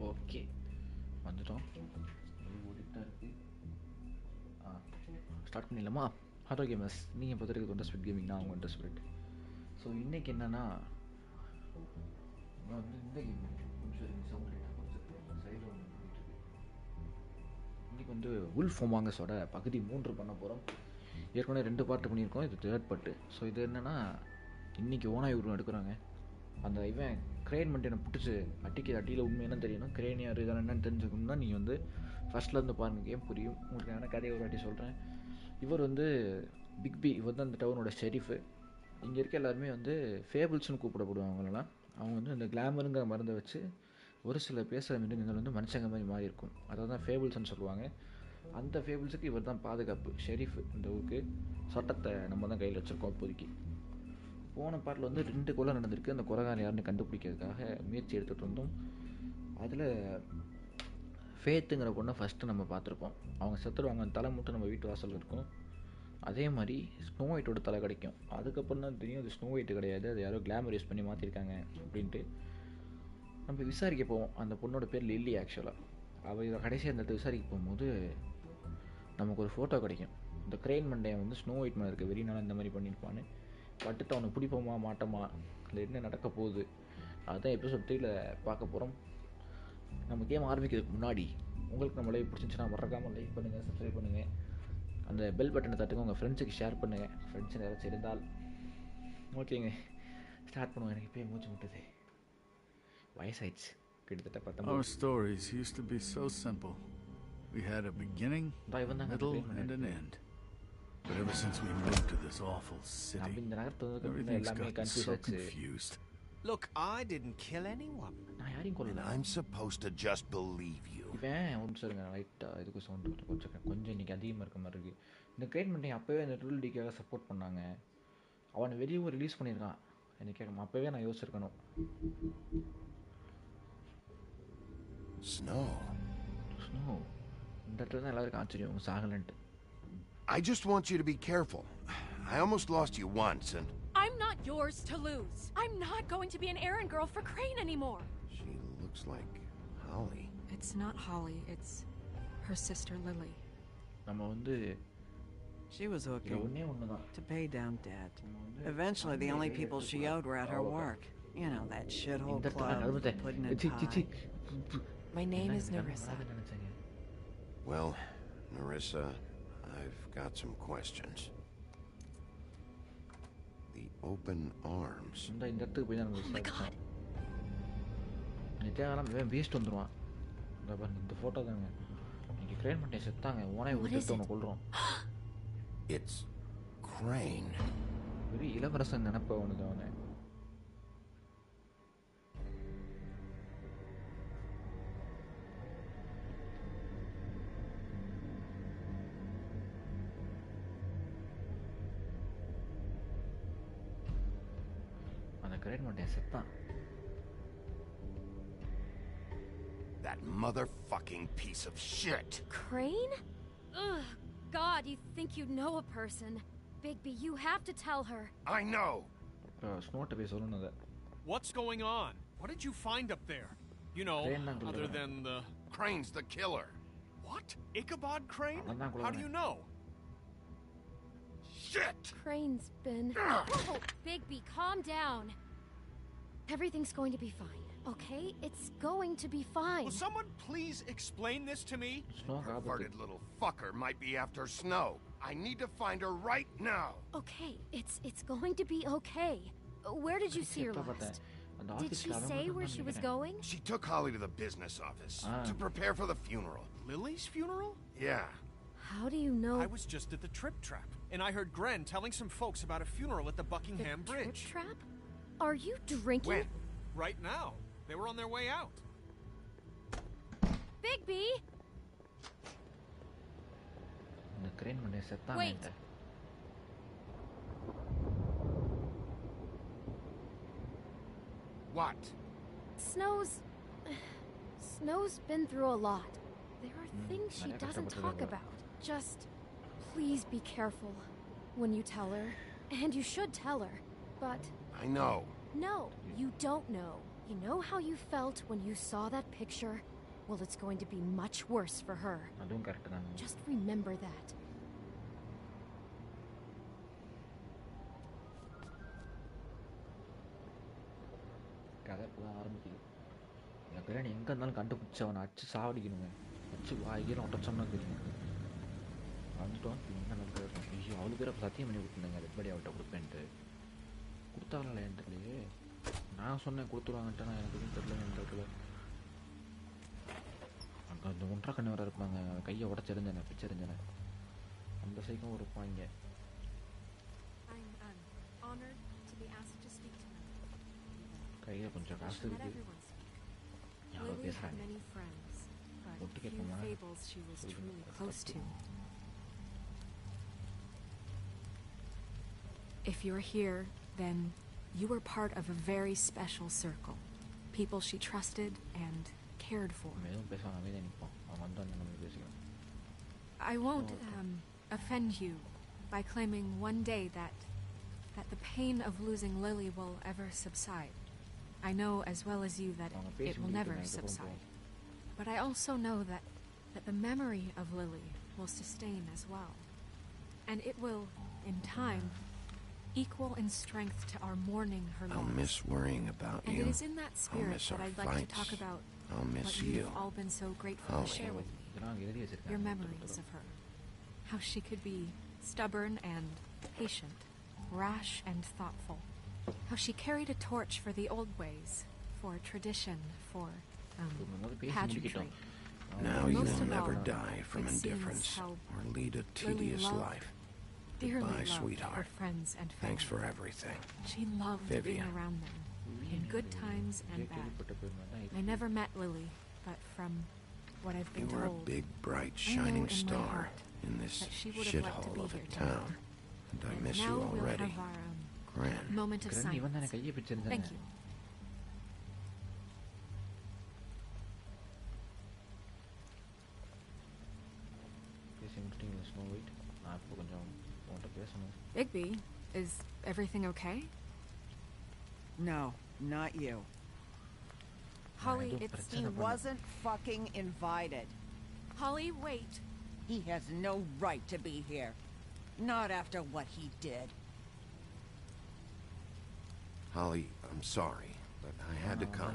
Okay வந்துட்டோம். ஓடிட்டா இருக்கு. Start பண்ணிடலாமா? ஹலோ கேமர்ஸ், நீங்கள் பார்த்துருக்கு கொண்ட ஸ்பிரிட் கேமிங், நான் உங்கள் ஸ்பிரிட். ஸோ இன்றைக்கி என்னென்னா வந்து இந்த கேம் இன்றைக்கி வந்து உல்ஃப் அமாங்கஸோட பகுதி 3 பண்ண போகிறோம். ஏற்கனவே 2 பார்ட்டு பண்ணியிருக்கோம், இது 3rd பார்ட்டு. ஸோ இது என்னென்னா இன்றைக்கி ஓனாய் உருவம் எடுக்கிறாங்க. அந்த இவன் கிரேன் மட்டும் என்னை பிடிச்சி அடியில் உண்மை என்ன தெரியணும், கிரேன் யார் இதெல்லாம் என்னென்னு தெரிஞ்சுக்கணும்னா நீங்கள் வந்து ஃபஸ்ட்லேருந்து பாருங்கள், கேம் புரியும் உங்களுக்கு. என்ன கதையை ஒரு வாட்டி சொல்கிறேன். இவர் வந்து பிக்பி, இவர் தான் இந்த டவுனோட ஷெரீஃபு. இங்கே இருக்க எல்லாருமே வந்து ஃபேபிள்ஸ்னு கூப்பிடப்படுவாங்க. அவங்களெல்லாம் அவங்க வந்து இந்த கிளாமருங்கிற மருந்தை வச்சு ஒரு சில பேசுகிற மிருகங்கள் வந்து மனுஷங்க மாதிரி மாறி இருக்கும். அதை தான் ஃபேபிள்ஸ்ன்னு சொல்லுவாங்க. அந்த ஃபேபிள்ஸுக்கு இவர் தான் பாதுகாப்பு, ஷெரீஃபு. இந்த ஊருக்கு சட்டத்தை நம்ம தான் கையில் வச்சுருக்கோம் இப்போதைக்கு. போன பாட்டில் வந்து 2 கொலை நடந்திருக்கு. அந்த கொலைகாரன் யாருன்னு கண்டுபிடிக்கிறதுக்காக முயற்சி எடுத்துகிட்டு இருந்தோம். அதில் ஃபேத்துங்கிற பொண்ணை ஃபஸ்ட்டு நம்ம பார்த்துருப்போம். அவங்க செத்துருவாங்க, அந்த தலை மட்டும் நம்ம வீட்டு வாசலில் இருக்கும். அதே மாதிரி ஸ்னோ ஒயிட்டோட தலை கிடைக்கும். அதுக்கப்புறம் தான் தெரியும் அது ஸ்னோ ஒயிட்டு கிடையாது, அது யாரோ கிளாமர் யூஸ் பண்ணி மாற்றிருக்காங்க அப்படின்ட்டு. நம்ம விசாரிக்க போவோம். அந்த பொண்ணோட பேர் லில்லி. ஆக்சுவலாக அவள் கடைசியாக அந்த விசாரிக்க போகும்போது நமக்கு ஒரு ஃபோட்டோ கிடைக்கும். இந்த கிரெயின் மண்டையன் வந்து ஸ்னோ ஒயிட் மேலே இருக்க வெறினால இந்த மாதிரி பண்ணியிருப்பான்னு. பட்டுட்டு அவனை பிடிப்போமா மாட்டோமா, இல்லை என்ன நடக்க போகுது, அதுதான் எபிசோட் 3ல் பார்க்க போகிறோம். நம்ம கேம் ஆரம்பிக்கிறதுக்கு முன்னாடி உங்களுக்கு நம்ம லைவ் பிடிச்சிருந்துச்சுன்னா மறக்காமல் லைக் பண்ணுங்கள், சப்ஸ்கிரைப் பண்ணுங்கள், அந்த பெல் பட்டனை தட்டுங்க, உங்கள் ஃப்ரெண்ட்ஸுக்கு ஷேர் பண்ணுங்கள், ஃப்ரெண்ட்ஸ் யாராச்சும் இருந்தால். ஓகேங்க, ஸ்டார்ட் பண்ணுவோம். எனக்கு இப்போயே மூச்சு முட்டுது, வயசாயிடுச்சு கிட்டத்தட்ட 19. Our stories used to be so simple. We had a beginning, middle, and an end. But ever since we moved to this awful city, everything's gotten so confused. Look, I didn't kill anyone. And I'm supposed to just believe you. இதுக்கு sound கொஞ்சம் இன்றைக்கி அதிகமாக இருக்க மாதிரி இருக்குது. இந்த create பண்ணி அப்போவே அந்த ட்ரில் டிக்காக சப்போர்ட் பண்ணாங்க. அவனை வெளியே ரிலீஸ் பண்ணியிருக்கான். எனக்கு கேட்க அப்போவே நான் யோசிச்சிருக்கணும். ஸ்னோ இந்த இடத்துல தான் எல்லாருக்கும் ஆச்சரியம் சாகலன்ட்டு. I just want you to be careful. I almost lost you once and... I'm not yours to lose. I'm not going to be an errand girl for Crane anymore. She looks like Holly. It's not Holly, it's her sister Lily. நம்ம வந்து She was looking to pay down debt. Eventually the only people she owed were at her work. You know, that shithole club, pudding and pie. My name is Nerissa. Well, Nerissa, I've got some questions. The open arms. இந்த இடத்துக்கு போய் தான் Oh my god. நித்யாகலாம் waste வந்துடுவான். இந்த பாருங்க, இந்த photo தாங்க. இன்னைக்கு கிரேன் பண்ணி செத்தாங்க. ஓனே விட்டு ஒன்று கொள்கிறோம். It's Crane. ஒரு இளவரசன் நினைப்ப அவனுக்கு. அவனை That motherfucking piece of shit. Crane? Ugh, God, you think you know a person. Bigby, you have to tell her. I know. ஸ்னோட்ட போய் சொல்லணும். அதை What's going on? What did you find up there? You know, other than the... Crane's the killer. What? Ichabod Crane? How do you know? Shit! Crane's been... Whoa, Bigby, calm down. Everything's going to be fine, okay? It's going to be fine. Will someone please explain this to me? Perverted little fucker might be after Snow. I need to find her right now. Okay, it's going to be okay. Where did you see her last? Did she say where she was going? She took Holly to the business office to prepare for the funeral. Lily's funeral? Yeah. How do you know? I was just at the Trip Trap, and I heard Gren telling some folks about a funeral at the Buckingham Bridge. Trip Trap? Are you drinking? When? Right now. They were on their way out. Bigby! Wait. What? Snow's been through a lot. There are things she doesn't talk about. Just please be careful when you tell her. And you should tell her. But I know. no, you don't know. You know how you felt when you saw that picture? Well, it's going to be much worse for her. Just remember that. கதை இப்போதான் ஆரம்பிக்குது. என் பிள்ளைங்க எங்கே இருந்தாலும் கண்டுபிடிச்சி அவனை அடிச்சு சாவடிக்கணுங்க. வச்சு வாய்கீரம் ஒட்டச்சோம்னா தெரியும். வந்துட்டோம் என்ன நடக்குது? ஐயோ அவளு பேர் அப்போ சத்தியம் பண்ணி கொடுத்துருந்தாங்க அது எப்படி அவள்கிட்ட கொடுப்பேன்ட்டு. கொடுத்தாங்களா என் தெரியலையே. நான் சொன்னேன் கொடுத்துருவாங்கன்ட்டு நான் எனக்கு எதுவும் தெரியல என் இடத்துல. அங்கே அந்த ஒன்றரை கண்ணு வர இருப்பாங்க கையை உடச்செறிஞ்சேனே பிச்செறிஞ்சேனே அந்த சைக்கும் இருப்பாங்க. கையில கொஞ்சம் காசு இருக்கு. யாரோ பேசுறாங்க. ஒட்டு கேட்போமா? If you're here, then you were part of a very special circle. People she trusted and cared for. I won't offend you by claiming one day that the pain of losing Lily will ever subside. I know as well as you that it will never subside. But I also know that the memory of Lily will sustain as well. And it will, in time, equal in strength to our mourning her loss. I'll miss worrying about and you. And it is in that spirit that I'd like to talk about what you've all been so grateful to share with me. Your memories of her. How she could be stubborn and patient, rash and thoughtful. How she carried a torch for the old ways, for tradition, for pageantry. Now you'll never die from indifference or lead a tedious life. Goodbye, sweetheart. Her friends and family. Thanks for everything. She loved being around them, in good times and bad. I never met Lily, but from what I've been told, you were a big, bright, shining star in this shithole of a town, and I miss you already. Gran. Moment of silence. Thank you. Bigby, is everything okay? No, not you. Holly, he wasn't fucking invited. Holly, wait. He has no right to be here. Not after what he did. Holly, I'm sorry, but I had to come.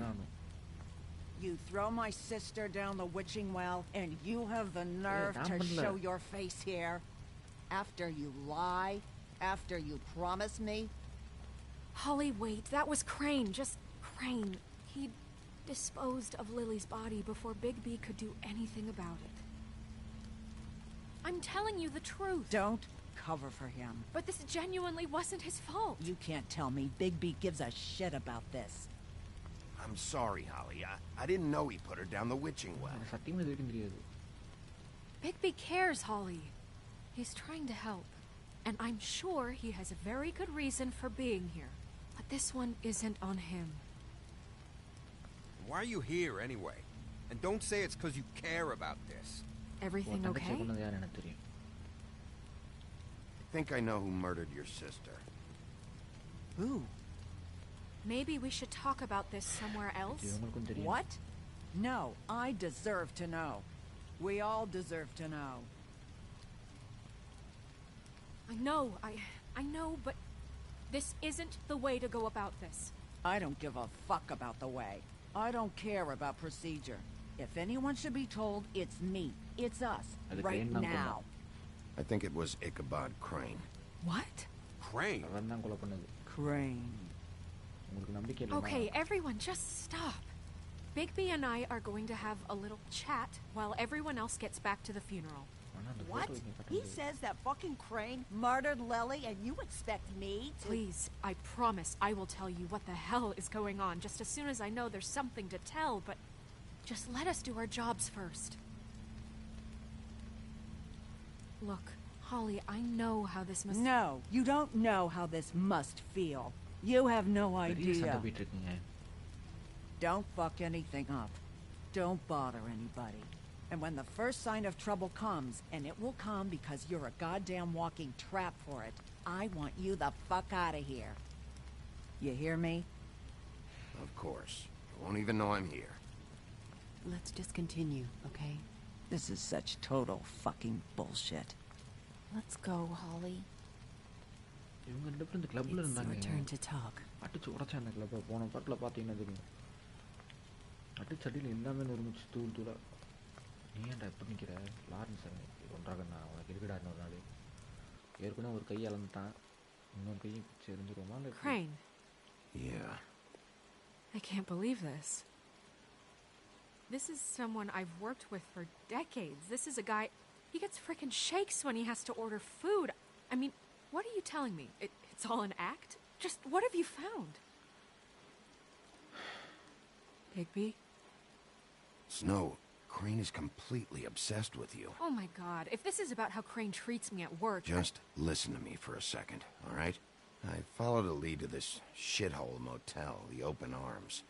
You throw my sister down the witching well, and you have the nerve to show your face here? After you lie? After you promise me? Holly, wait. That was Crane. Just Crane. He disposed of Lily's body before Bigby could do anything about it. I'm telling you the truth. Don't cover for him. But this genuinely wasn't his fault. You can't tell me Bigby gives a shit about this. I'm sorry, Holly. I didn't know he put her down the witching well. Bigby cares, Holly. He's trying to help. And I'm sure he has a very good reason for being here. But this one isn't on him. Why are you here, anyway? And don't say it's because you care about this. Everything okay? I think I know who murdered your sister. Who? Maybe we should talk about this somewhere else? What? No, I deserve to know. We all deserve to know. I know, but this isn't the way to go about this. I don't give a fuck about the way. I don't care about procedure. If anyone should be told, it's me. It's us. Right now. I think it was Ichabod Crane. What? Crane? Crane. Okay, everyone, just stop. Bigby and I are going to have a little chat while everyone else gets back to the funeral. What? He says that fucking Crane murdered Lily and you expect me to— Please, I promise I will tell you what the hell is going on just as soon as I know there's something to tell, but just let us do our jobs first. Look, Holly, I know how this must— No, you don't know how this must feel. You have no idea. Don't fuck anything up. Don't bother anybody. And when the first sign of trouble comes, and it will come because you're a goddamn walking trap for it, I want you the fuck out of here. You hear me? Of course. I won't even know I'm here. Let's just continue, okay? This is such total fucking bullshit. Let's go, Holly. It's your turn to talk. Crane. Yeah. I can't believe this. This is someone I've worked with for decades. This is a guy... He gets frickin' shakes when he has to order food. I mean, what are you telling me? It's all an act? Just what have you found? Bigby? Snow, Crane is completely obsessed with you. Oh my god, if this is about how Crane treats me at work... Just listen to me for a second, all right? I followed a lead to this shithole motel, the Open Arms.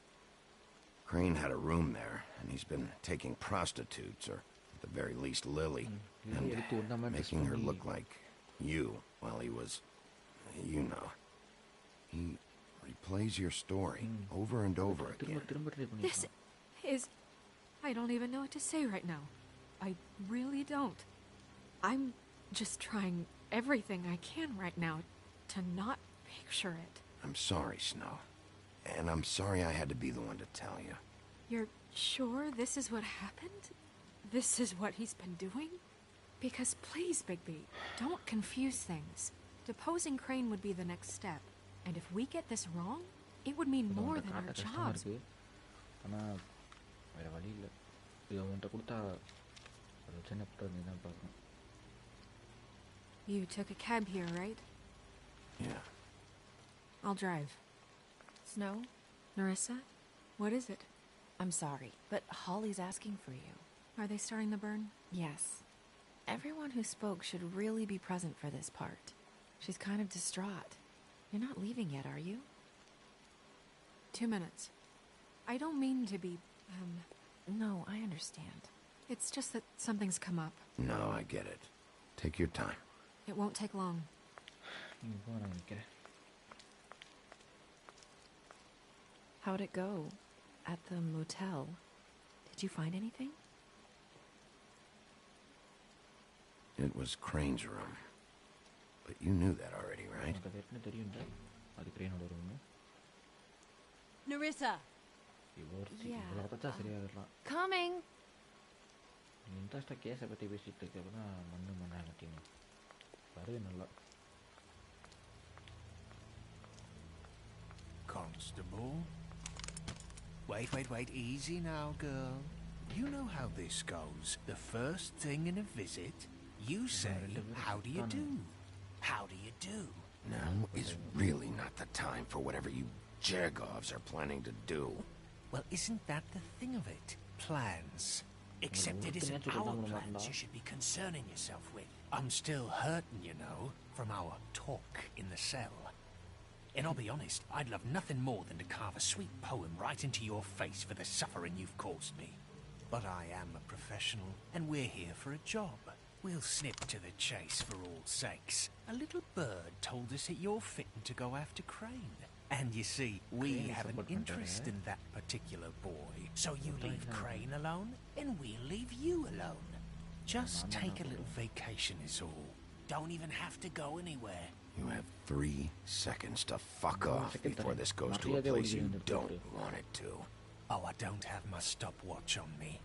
Crane had a room there, and he's been taking prostitutes, or at the very least Lily, and making her look like you while he was, you know. He replays your story over and over again. This is... I don't even know what to say right now. I really don't. I'm just trying everything I can right now to not picture it. I'm sorry, Snow. And I'm sorry I had to be the one to tell you. You're sure this is what happened? This is what he's been doing? Because please, Bigby, don't confuse things. Deposing Crane would be the next step. And if we get this wrong, it would mean more than our jobs. You took a cab here, right? Yeah. I'll drive. Snow? Nerissa? What is it? I'm sorry, but Holly's asking for you. Are they starting the burn? Yes. Everyone who spoke should really be present for this part. She's kind of distraught. You're not leaving yet, are you? 2 minutes. I don't mean to be, No, I understand. It's just that something's come up. No, I get it. Take your time. It won't take long. How'd it go? At the motel? Did you find anything? It was Crane's room. But you knew that already, right? Nerissa! Yeah. Coming! Constable? Wait, easy now, girl. You know how this goes. The first thing in a visit, you say, how do you do? How do you do? Now is really not the time for whatever you Jergovs are planning to do. Well, isn't that the thing of it? Plans. Except it isn't our plans you should be concerning yourself with. I'm still hurting, you know, from our talk in the cell. And I'll be honest, I'd love nothing more than to carve a sweet poem right into your face for the suffering you've caused me. But I am a professional, and we're here for a job. We'll snip to the chase for all sakes. A little bird told us that you're fitting to go after Crane. And you see, we have an interest in that particular boy. So you leave Crane alone, and we'll leave you alone. Just take a little vacation is all. Don't even have to go anywhere. You have 3 seconds to fuck off before this goes to a place you don't want it to. Oh, I don't have my stopwatch on me.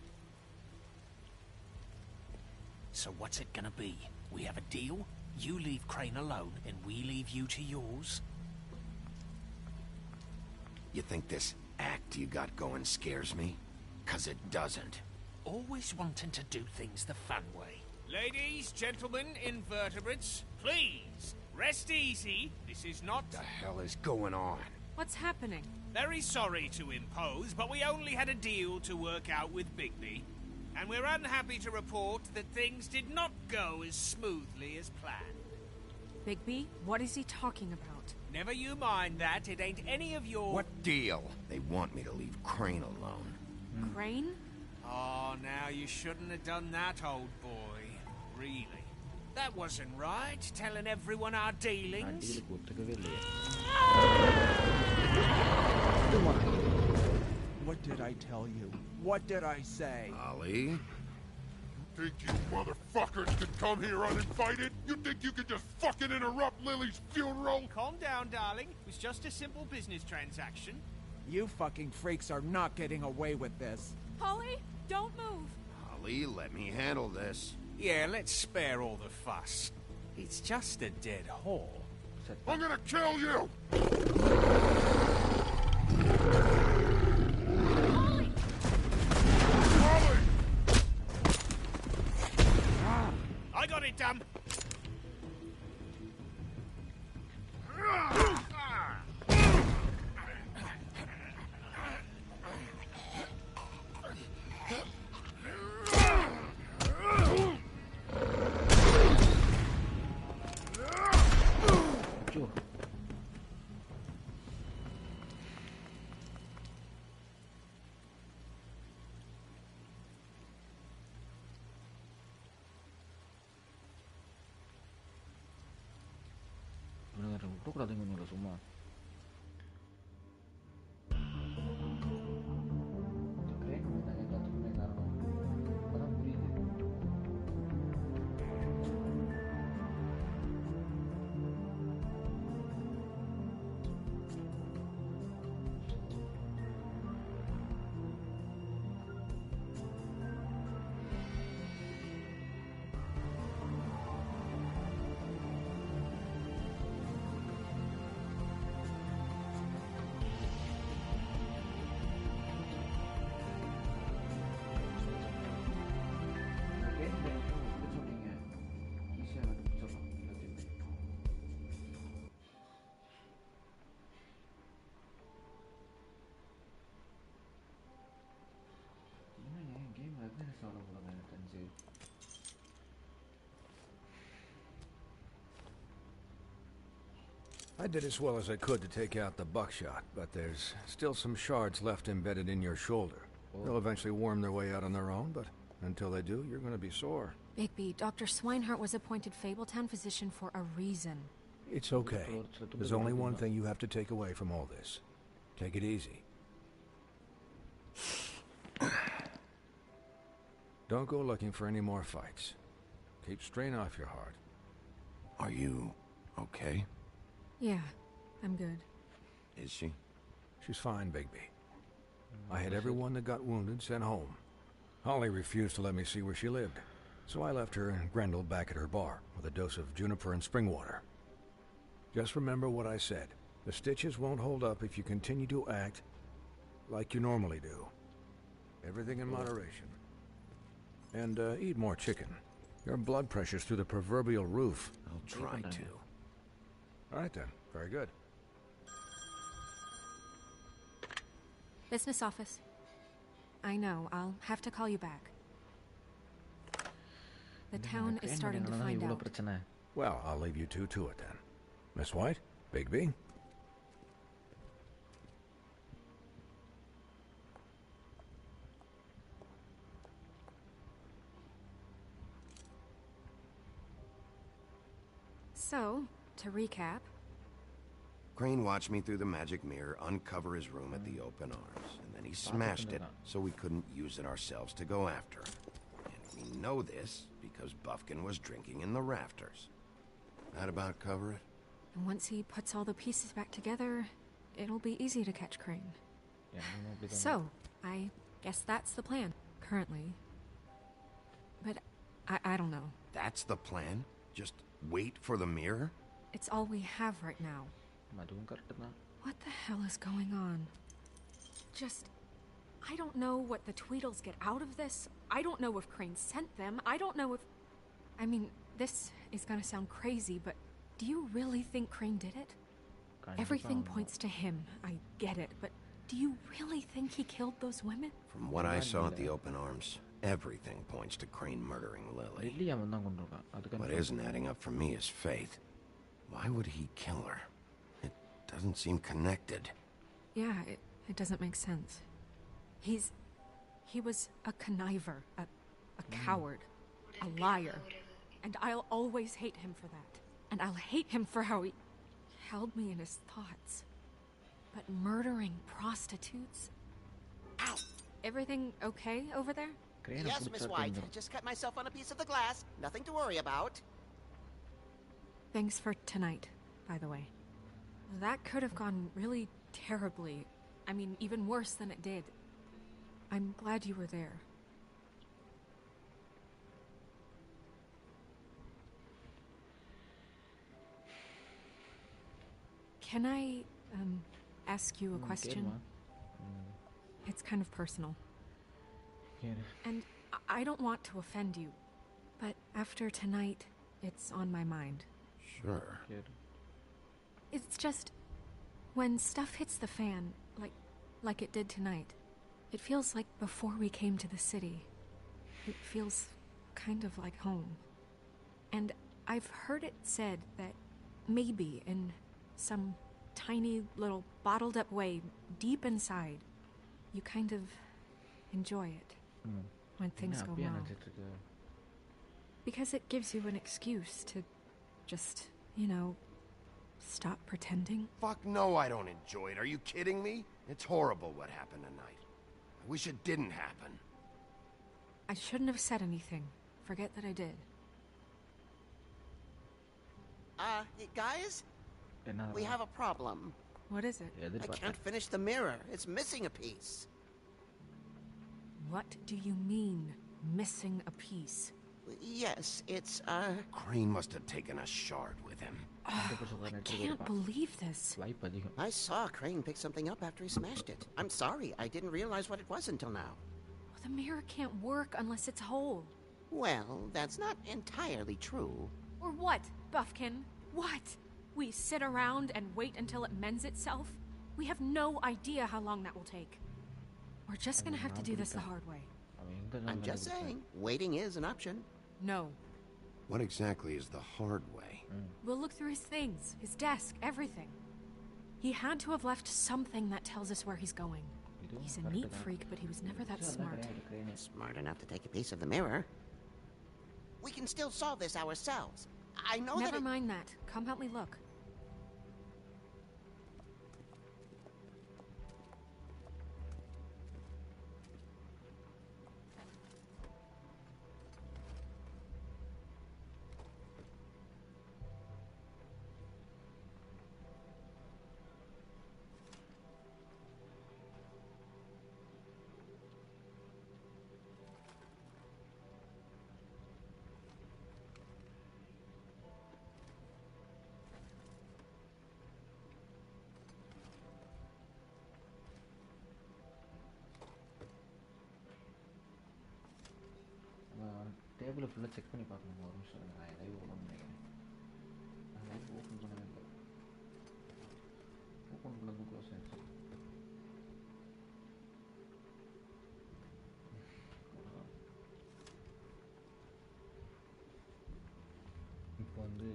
So what's it gonna be? We have a deal? You leave Crane alone, and we leave you to yours? You think this act you got going scares me? 'Cause it doesn't. Always wanting to do things the fun way. Ladies, gentlemen, invertebrates, please, rest easy. This is not... What the hell is going on? What's happening? Very sorry to impose, but we only had a deal to work out with Bigby. And we're unhappy to report that things did not go as smoothly as planned. Bigby, what is he talking about? Never you mind that, it ain't any of your... What deal? They want me to leave Crane alone. Crane? Oh, now you shouldn't have done that, old boy. Really. That wasn't right, telling everyone our dealings. What did I tell you? What did I say? Ollie? Think you motherfuckers can come here uninvited? You think you can just fucking interrupt Lily's funeral? Calm down, darling. It was just a simple business transaction. You fucking freaks are not getting away with this. Holly, don't move. Ollie, let me handle this. Yeah, let's spare all the fuss. It's just a dead whore. I'm gonna kill you! Holly! I got it, damn. விட்டுக்கூடாதுங்க சும்மா I did as well as I could to take out the buckshot, but there's still some shards left embedded in your shoulder. They'll eventually worm their way out on their own, but until they do, you're going to be sore. Bigby, Dr. Swinehart was appointed Fabletown physician for a reason. It's okay. There's only one thing you have to take away from all this. Take it easy. Don't go looking for any more fights. Keep strain off your heart. Are you okay? Yeah, I'm good. Is she? She's fine, Bigby. I had everyone that got wounded sent home. Holly refused to let me see where she lived, so I left her and Grendel back at her bar with a dose of juniper and spring water. Just remember what I said. The stitches won't hold up if you continue to act like you normally do. Everything in moderation. And eat more chicken. Your blood pressure's through the proverbial roof. I'll try to. All right then. Very good. Business office. I know, I'll have to call you back. The town is starting to find out. Well, I'll leave you two to it then. Miss White? Bigby? So, to recap, Crane watched me through the magic mirror uncover his room at the open arms, and then he smashed it so we couldn't use it ourselves to go after him. And we know this because Buffkin was drinking in the rafters. That about cover it? And once he puts all the pieces back together, it'll be easy to catch Crane. So, I guess that's the plan, currently. But I don't know. That's the plan? Just wait for the mirror? It's all we have right now. What the hell is going on? I don't know what the Tweedles get out of this. I don't know if Crane sent them. I don't know if... I mean, this is gonna sound crazy, but do you really think Crane did it? Everything points to him. I get it, but do you really think he killed those women? From what I saw at the open arms, everything points to Crane murdering Lily. What isn't adding up for me is Faith. Why would he kill her? It doesn't seem connected. Yeah, it doesn't make sense. He was a conniver, a coward, a liar. And I'll always hate him for that. And I'll hate him for how he held me in his thoughts. But murdering prostitutes? Ow! Everything okay over there? Yes, Miss White. Just cut myself on a piece of the glass. Nothing to worry about. Thanks for tonight, by the way. That could have gone really terribly. I mean, even worse than it did. I'm glad you were there. Can I, ask you a question? It's kind of personal. And I don't want to offend you, but after tonight, it's on my mind. Sure. It's just, when stuff hits the fan, like it did tonight, it feels like before we came to the city. It feels kind of like home. And I've heard it said that maybe in some tiny little bottled up way deep inside, you kind of enjoy it when things go wrong. Because it gives you an excuse to just, stop pretending. Fuck no, I don't enjoy it. Are you kidding me? It's horrible what happened tonight. I wish it didn't happen. I shouldn't have said anything. Forget that I did. Hey, guys? We have a problem. What is it? I can't finish the mirror. It's missing a piece. What do you mean, missing a piece? Yes, it's, Crane must have taken a shard with him. I can't believe this. I saw Crane pick something up after he smashed it. I'm sorry, I didn't realize what it was until now. Well, the mirror can't work unless it's whole. Well, that's not entirely true. Or what, Buffkin? What? We sit around and wait until it mends itself? We have no idea how long that will take. We're just gonna have to do this the hard way. I'm just saying, waiting is an option. No. What exactly is the hard way? We'll look through his things, his desk, everything. He had to have left something that tells us where he's going. He's a neat freak, but he was never that smart. Smart enough to take a piece of the mirror. We can still solve this ourselves. I know that. Never mind that. Come help me look. டேபிளை ஃபுல்லாக check பண்ணி பார்க்கணும். ஒரு நிமிஷம் நான் live open பண்ணிக்கிறேன். நான் live open பண்ணவே இல்லை. ஓப்பன் பண்ணது க்ளோஸ் ஆகிடுச்சு. இப்போ வந்து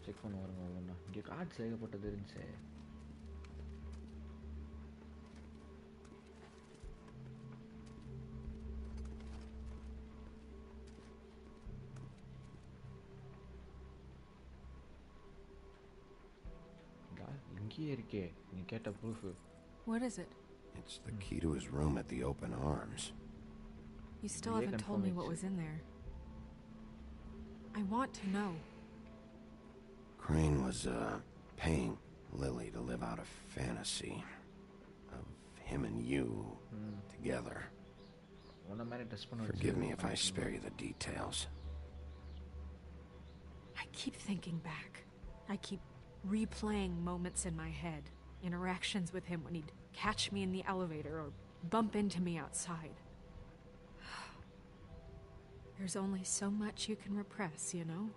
செக் பண்ண வருங்க ஒவ்வொன்றா. இங்கே கார்ட்ஸ் ஏகப்பட்டது இருந்துச்சு. What is it? It's the key to his room at the Open Arms. You still haven't told me what was in there. I want to know. Crane was, paying Lily to live out a fantasy of him and you together. Forgive me if I spare you the details. I keep thinking back. I keep replaying moments in my head. Interactions with him when he'd catch me in the elevator or bump into me outside. There's only so much you can repress, you know?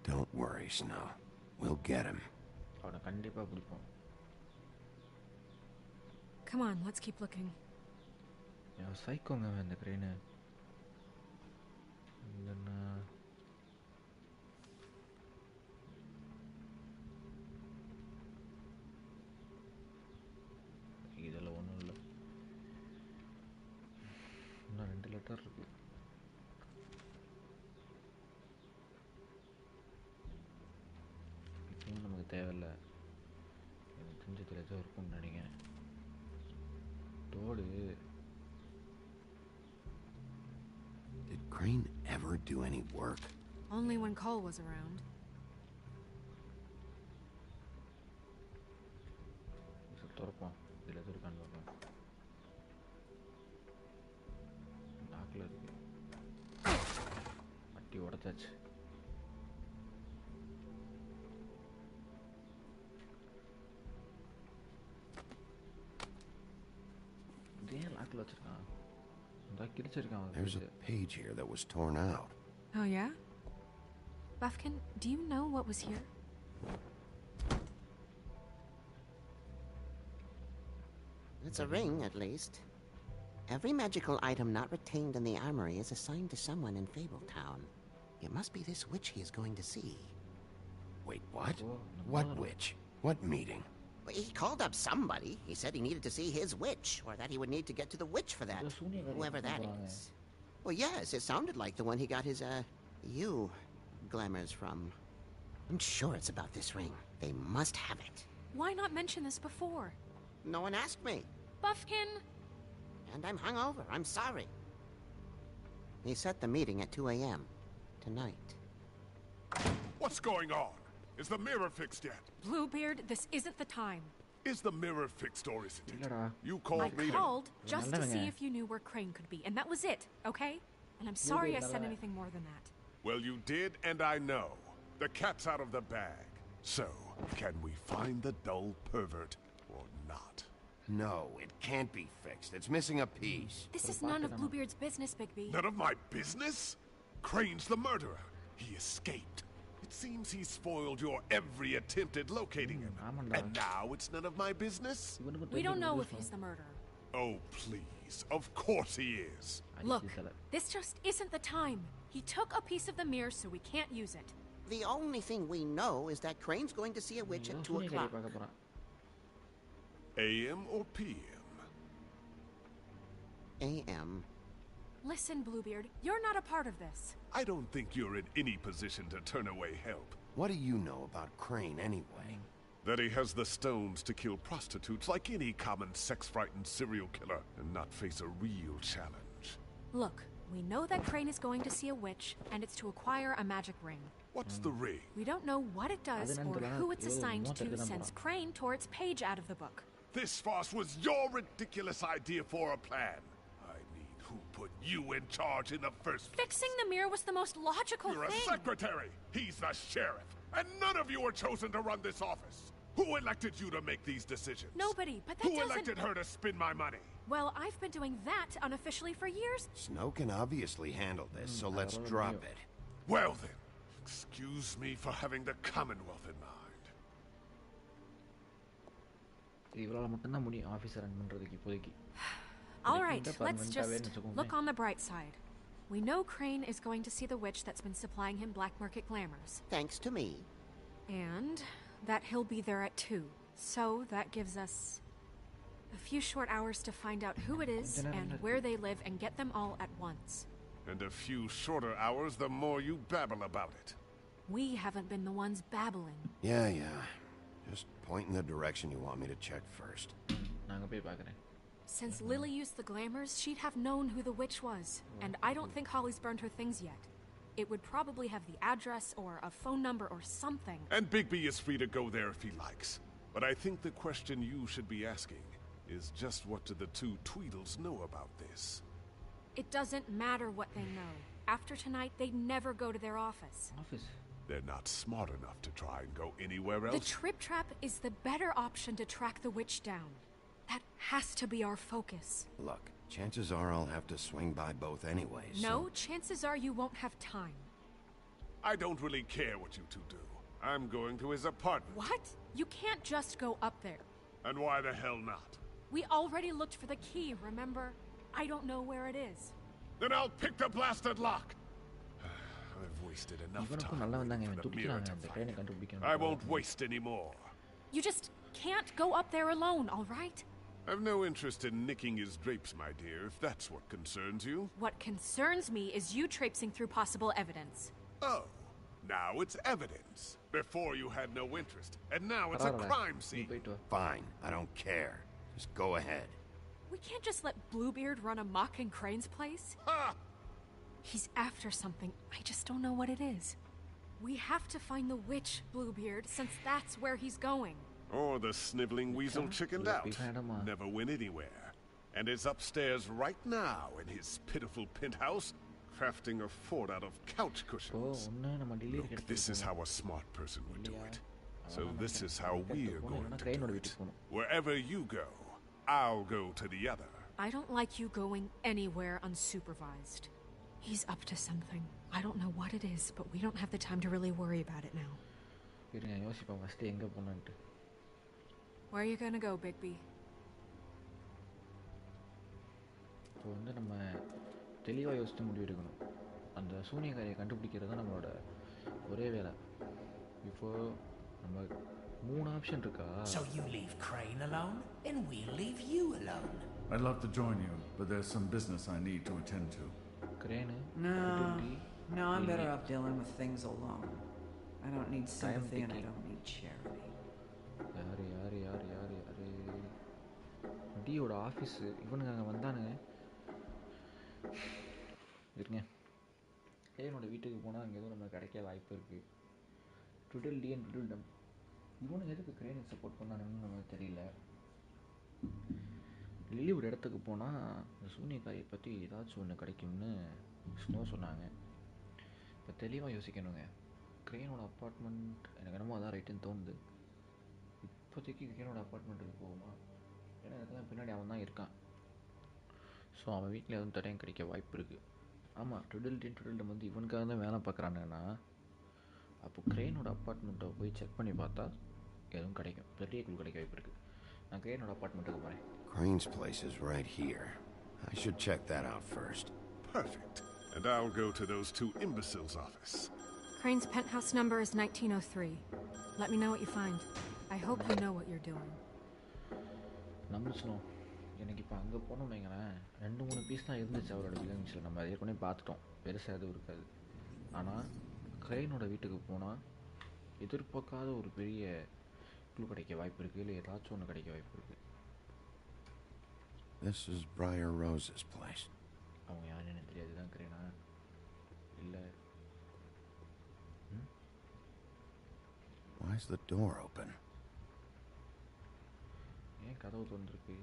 Don't worry, Snow. We'll get him. Come on, let's keep looking. இதெல்லாம் ஒன்றும் இல்லை, இன்னும் 2 letter இருக்கு. இப்பயும் நமக்கு தேவையில்லை. எனக்கு தெரிஞ்சதில் ஏதோ இருக்கும்னு நினைக்கிறேன். தோடு. Did Crane ever do any work? Only when Cole was around. திறப்போம். இதில் எது இருக்கான்னு பார்ப்போம். நாக்கில் இருக்கு. அட்டி உடச்சாச்சு. இது ஏன் லாக்கில் வச்சிருக்கான்? There's a page here that was torn out. Oh, yeah? Buffkin, do you know what was here? It's a ring, at least. Every magical item not retained in the armory is assigned to someone in Fabletown. It must be this witch he is going to see. Wait, what? What witch? What meeting? He called up somebody. He said he needed to see his witch, or that he would need to get to the witch for that. Whoever that is. Well, yes, it sounded like the one he got his, glamours from. I'm sure it's about this ring. They must have it. Why not mention this before? No one asked me. Buffkin! And I'm hungover. I'm sorry. He set the meeting at 2 a.m. tonight. What's going on? Is the mirror fixed yet? Bluebeard, this isn't the time. Is the mirror fixed or isn't it? You called me. I called just to see if you knew where Crane could be, and that was it, okay? And I'm sorry I said anything more than that. Well, you did, and I know. The cat's out of the bag. So, can we find the dull pervert or not? No, it can't be fixed. It's missing a piece. This is none of Bluebeard's business, Bigby. None of my business? Crane's the murderer. He escaped. It seems he spoiled your every attempt at locating him. And now it's none of my business? We don't know if he's the murderer. Oh, please. Of course he is. Look, this just isn't the time. He took a piece of the mirror, so we can't use it. The only thing we know is that Crane's going to see a witch at 2 o'clock. AM or PM? AM. Listen, Bluebeard, you're not a part of this. I don't think you're in any position to turn away help. What do you know about Crane anyway? That he has the stones to kill prostitutes like any common sex-frightened serial killer and not face a real challenge. Look, we know that Crane is going to see a witch, and it's to acquire a magic ring. What's the ring? We don't know what it does or who it's assigned to since Crane tore its page out of the book. This farce was your ridiculous idea for a plan. Who put you in charge in the first place? Fixing the mirror was the most logical thing. You're a secretary. He's the sheriff. And none of you were chosen to run this office. Who elected you to make these decisions? Nobody, but that doesn't... Who elected her to spend my money? Well, I've been doing that unofficially for years. Snow can obviously handle this, so let's drop it. Well then, excuse me for having the Commonwealth in mind. All right, let's just look on the bright side. We know Crane is going to see the witch that's been supplying him black market glamours. Thanks to me. And that he'll be there at 2. So that gives us a few short hours to find out who it is and where they live and get them all at once. And a few shorter hours the more you babble about it. We haven't been the ones babbling. Yeah. Just point in the direction you want me to check first. Since Lily used the glamours, she'd have known who the witch was. And I don't think Holly's burned her things yet. It would probably have the address or a phone number or something. And Bigby is free to go there if he likes. But I think the question you should be asking is just what do the two Tweedles know about this? It doesn't matter what they know. After tonight, they'd never go to their office. They're not smart enough to try and go anywhere else. The Trip Trap is the better option to track the witch down. That has to be our focus. Look, chances are I'll have to swing by both anyways. No, chances are you won't have time. I don't really care what you two do. I'm going to his apartment. What? You can't just go up there. And why the hell not? We already looked for the key, remember? I don't know where it is. Then I'll pick the blasted lock. I've wasted enough time waiting for the mirror to find. I won't waste any more. You just can't go up there alone, all right? I've no interest in nicking his drapes, my dear, if that's what concerns you. What concerns me is you traipsing through possible evidence. Oh, now it's evidence. Before you had no interest, and now it's a crime scene. Fine, I don't care. Just go ahead. We can't just let Bluebeard run amok in Crane's place. Ha! He's after something. I just don't know what it is. We have to find the witch, Bluebeard, since that's where he's going. Or the sniveling weasel chickened out. Never went anywhere. And is upstairs right now in his pitiful penthouse, crafting a fort out of couch cushions. Look, this is how a smart person would do it. So this is how we're going to do it. Wherever you go, I'll go to the other. I don't like you going anywhere unsupervised. He's up to something. I don't know what it is, but we don't have the time to really worry about it now. Where are you gonna go, Bigby? இப்போ வந்து நம்ம தெளிவாக யோசித்து முடிவு எடுக்கணும். அந்த சூனியக்காரியை கண்டுபிடிக்கிறது தான் நம்மளோட ஒரே வேலை. இப்போ நம்ம 3 ஆப்ஷன் இருக்கா? So you leave Crane alone, and we'll leave you alone. I'd love to join you, but there's some business I need to attend to. Crane? No, I'm better off dealing with things alone. I don't need sympathy and I don't need charity. யாரு டியோட office இவனுங்க அங்கே வந்தானுங்க. இருங்க, என்னோட வீட்டுக்கு போனால் அங்கே எதுவும் நமக்கு கிடைக்க வாய்ப்பு இருக்குது. ட்விடில் டி அண்ட் ட்விடில் டம் இவனுக்கு எதுக்கு கிரேனுக்கு சப்போர்ட் பண்ணானுன்னு நமக்கு தெரியல. லில்லி ஒரு இடத்துக்கு போனால் இந்த சூனியக்காரியை பற்றி ஏதாச்சும் ஒன்று கிடைக்கும்னு ஸ்னோ சொன்னாங்க. இப்போ தெளிவாக யோசிக்கணுங்க. கிரேனோட அப்பார்ட்மெண்ட் எனக்கு என்னமோ அதான் ரைட்டுன்னு தோணுது. இப்போதைக்கு கிரேனோட அப்பார்ட்மெண்ட்டுக்கு போகுமா? ஏன்னா அதுக்கெல்லாம் பின்னாடி அவன் தான் இருக்கான். ஸோ அவன் வீட்டில் எதுவும் தடையும் கிடைக்க வாய்ப்பு இருக்குது. ஆமாம், ட்விடில்டம் வந்து இவனுக்காக தான் வேலை பார்க்குறானுங்கன்னா அப்போ கிரேனோட அப்பார்ட்மெண்ட்டை போய் செக் பண்ணி பார்த்தா எதுவும் கிடைக்கும், பெரிய குழு கிடைக்க வாய்ப்பு இருக்குது. நான் கிரேனோட அப்பார்ட்மெண்ட்டுக்கு போகிறேன். Crane's place is right here. I should check that out first. Perfect. And I'll go to those two imbeciles' office. Crane's penthouse number is 1903. Let me know what you find. I hope you know what you're doing. நம்பிச்சணும். எனக்கு இப்போ அங்கே போனோம்னு வைங்களேன், 2-3 piece தான் இருந்துச்சு அவரோட பில்லிங்ஸில். நம்ம அதை ஏற்கனவே பார்த்துட்டோம், பெருசாக எதுவும் இருக்காது. ஆனால் கிரைனோட வீட்டுக்கு போனால் எதிர்பார்க்காத ஒரு பெரிய க்ளூ கிடைக்க வாய்ப்பு இருக்குது, இல்லை ஏதாச்சும் ஒன்று கிடைக்க வாய்ப்பு இருக்குது. This is Briar Rose's place. அவங்க யாருன்னு எனக்கு தெரியாது. தான் கிரைனா இல்லை? Why is the door open? ஏன் கதவு திறந்துருக்கு?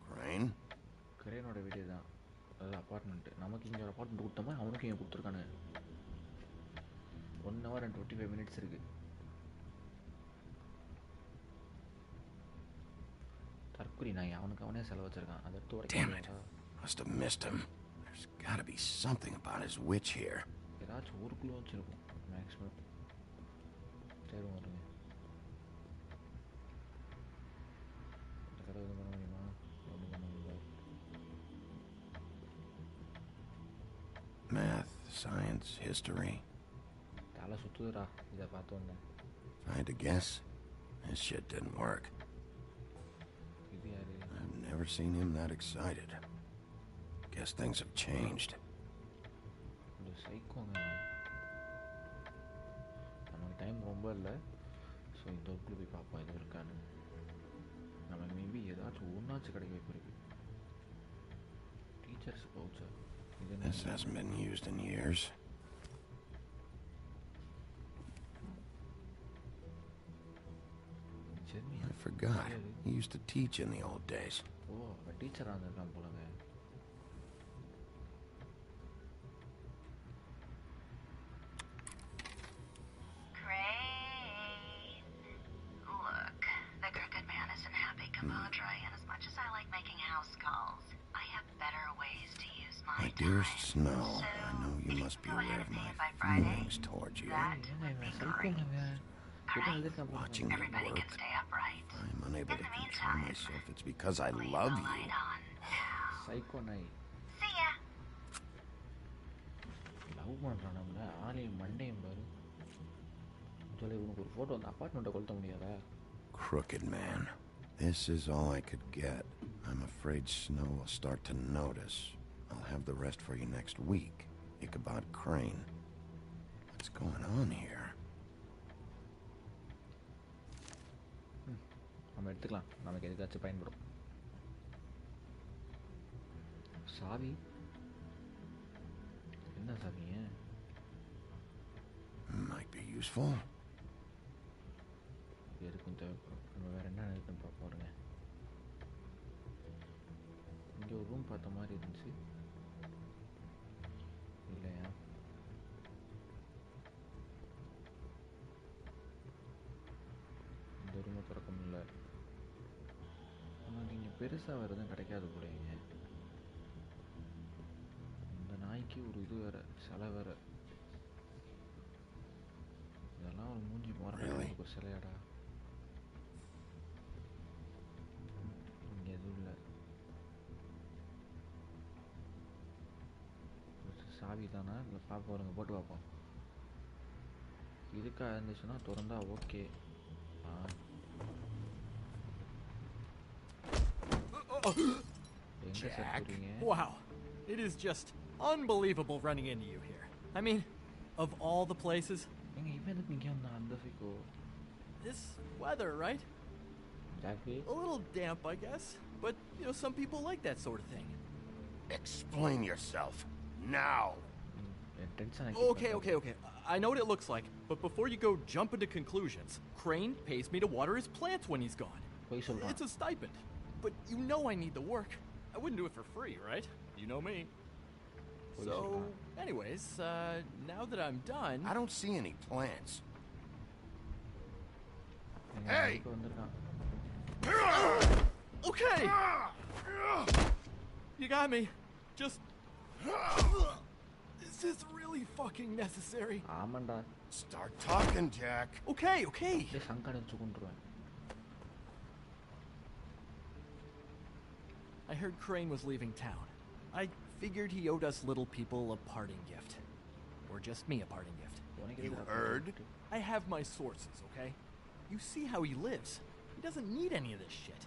Crane? கிரேனோட வீடு தான், அதாவது அப்பார்ட்மெண்ட்டு. நமக்கு இங்கே ஒரு அப்பார்ட்மெண்ட் கொடுத்தோமா, அவனுக்கு இங்கே கொடுத்துருக்கானு. 1 hour and 25 minutes இருக்குது. தற்கொலை நாய் அவனுக்கு அவனே செலவு வச்சிருக்கான். அதை எடுத்து Damn it. Must have missed him. There's got to be something about his witch here. ஏதாச்சும் ஒரு குழு வச்சுருக்கும் மேக்ஸிமம். சரி வருங்க. இந்த கதை எதுவும் பண்ண முடியுமா? ஒன்றும் பண்ண முடியல. Math, science, history. தலை சுற்றுதுடா இதை பார்த்தோன்னே. Trying to guess? This shit didn't work. இது யாரு? I've never seen him that excited. Guess things have changed. இந்த சைக்கோங்க பரவாயில்ல. ஸோ இந்த ஒர்க்குள்ளே போய் பார்ப்போம் எதுவும் இருக்கான்னு. நமக்கு மேபி ஏதாச்சும் ஒன்றாச்சும் கிடைக்க வாய்ப்பு இருக்கு. Teachers பவுச்சா? This hasn't been used in years. I forgot. He used to teach in the old days. Oh, a teacher இருந்திருக்கான் போலங்க. My dearest Snow, I know you must be aware of my feelings towards you. Watching you work, I'm unable to control myself. It's because I love you. Psycho night. Love பண்றானே ஆளே மண்டையும் பாரு. சொல்ல உனக்கு ஒரு photo அந்த அபார்ட்மெண்ட்டை கொளுத்த முடியாதா? Crooked man. This is all I could get. I'm afraid Snow will start to notice. I'll have the rest for you next week. Ichabod Crane. What's going on here? நம்ம எடுத்துக்கலாம். நமக்கு எதுக்காச்சும் பயன்படும். சாவி என்ன சாவிங்க? Might be useful. எதுக்கும் தேவைப்படும். நம்ம வேற என்ன இருக்குன்னு பார்ப்போம் பாருங்க. இங்கே ஒரு ரூம் பார்த்த மாதிரி இருந்துச்சு. இல்லையா? இந்த ரூமை திறக்க முடியல. ஆனால் இங்கே பெருசாக வேறு எதுவும் கிடைக்காது போலங்க. இந்த நாய்க்கு ஒரு இது வேறு, சிலை வேறு. இதெல்லாம் ஒரு மூஞ்சி போகிற ஒரு சிலையாடா. இங்கே எதுவும் இல்லை. சாவி தானே இல்லை பார்ப்போம் வருங்க, போட்டு பார்ப்போம். இதுக்காக இருந்துச்சுன்னா திறந்தா okay. Jack, wow, it is just unbelievable running into you here. I mean, of all the places. This weather, right? Exactly. A little damp, I guess, but you know, some people like that sort of thing. Explain yourself. Now. Okay. I know what it looks like, but before you go jump into conclusions, Crane pays me to water his plants when he's gone. It's a stipend, but you know I need the work. I wouldn't do it for free, right? You know me. So, anyways, now that I'm done... I don't see any plants. Hey! Okay! You got me. Just... Is this really fucking necessary? Start talking, Jack. Okay. I heard Crane was leaving town. I figured he owed us little people a parting gift. Or just me a parting gift. You heard? I have my sources, okay? You see how he lives. He doesn't need any of this shit.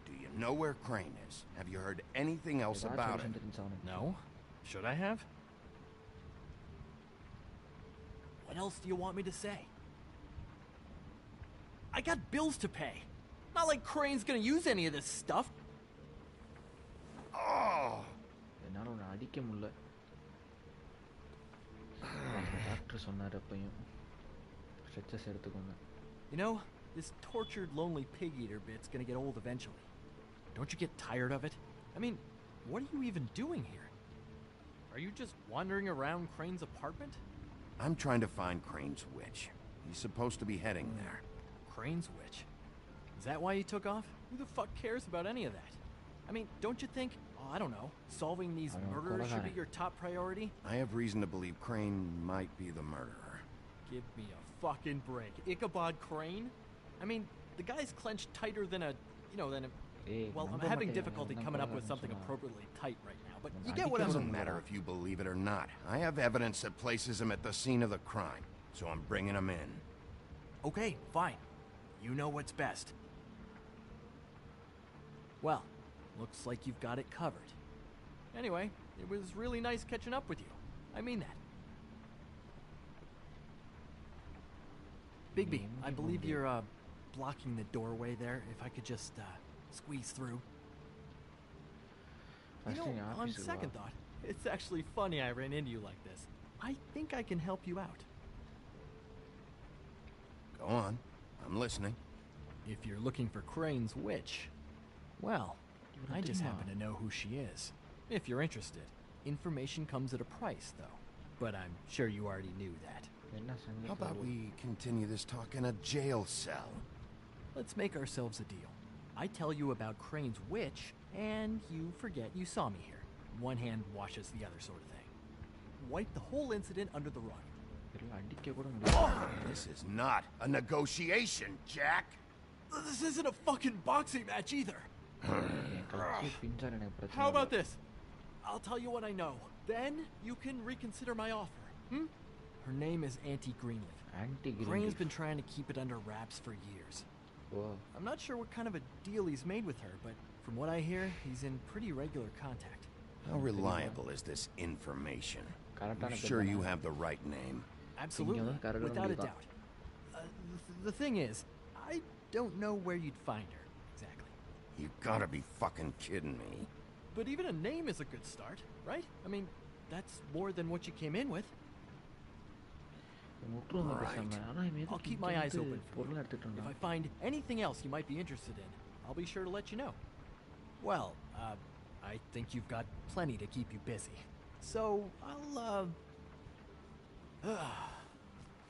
Do you know where Crane is? Have you heard anything else about it? No. Should I have? What else do you want me to say? I got bills to pay. Not like Crane's gonna use any of this stuff. Oh! You know, this tortured, lonely pig-eater bit's gonna get old eventually. Don't you get tired of it? I mean, what are you even doing here? Are you just wandering around Crane's apartment? I'm trying to find Crane's witch. He's supposed to be heading there. Crane's witch? Is that why he took off? Who the fuck cares about any of that? I mean, don't you think, I don't know, solving these murders should be your top priority? I have reason to believe Crane might be the murderer. Give me a fucking break. Ichabod Crane? I mean, the guy's clenched tighter than a, well, I'm having difficulty coming up with something appropriately tight right now, but you get what I'm saying. It doesn't matter if you believe it or not. I have evidence that places him at the scene of the crime, so I'm bringing him in. Okay, fine. You know what's best. Well, looks like you've got it covered. Anyway, it was really nice catching up with you. I mean that. Bigby, I believe you're, blocking the doorway there. If I could just, squeeze through. You know, on second thought, it's actually funny I ran into you like this. I think I can help you out. Go on. I'm listening. If you're looking for Crane's witch, well, I just happen to know who she is. If you're interested. Information comes at a price, though. But I'm sure you already knew that. How about we continue this talk in a jail cell? Let's make ourselves a deal. I tell you about Crane's witch, and you forget you saw me here. One hand washes the other sort of thing. Wipe the whole incident under the rug. This is not a negotiation, Jack! This isn't a fucking boxing match either! How about this? I'll tell you what I know. Then you can reconsider my offer. Her name is Auntie Greenleaf. Crane's been trying to keep it under wraps for years. Whoa. I'm not sure what kind of a deal he's made with her, but from what I hear, he's in pretty regular contact. How reliable is this information? I'm sure you have the right name. Absolutely, without a doubt. The thing is, I don't know where you'd find her, exactly. You gotta be fucking kidding me. But even a name is a good start, right? I mean, that's more than what you came in with. Right. I'll keep my eyes open for you. If I find anything else you might be interested in, I'll be sure to let you know. Well, I think you've got plenty to keep you busy. So, I'll,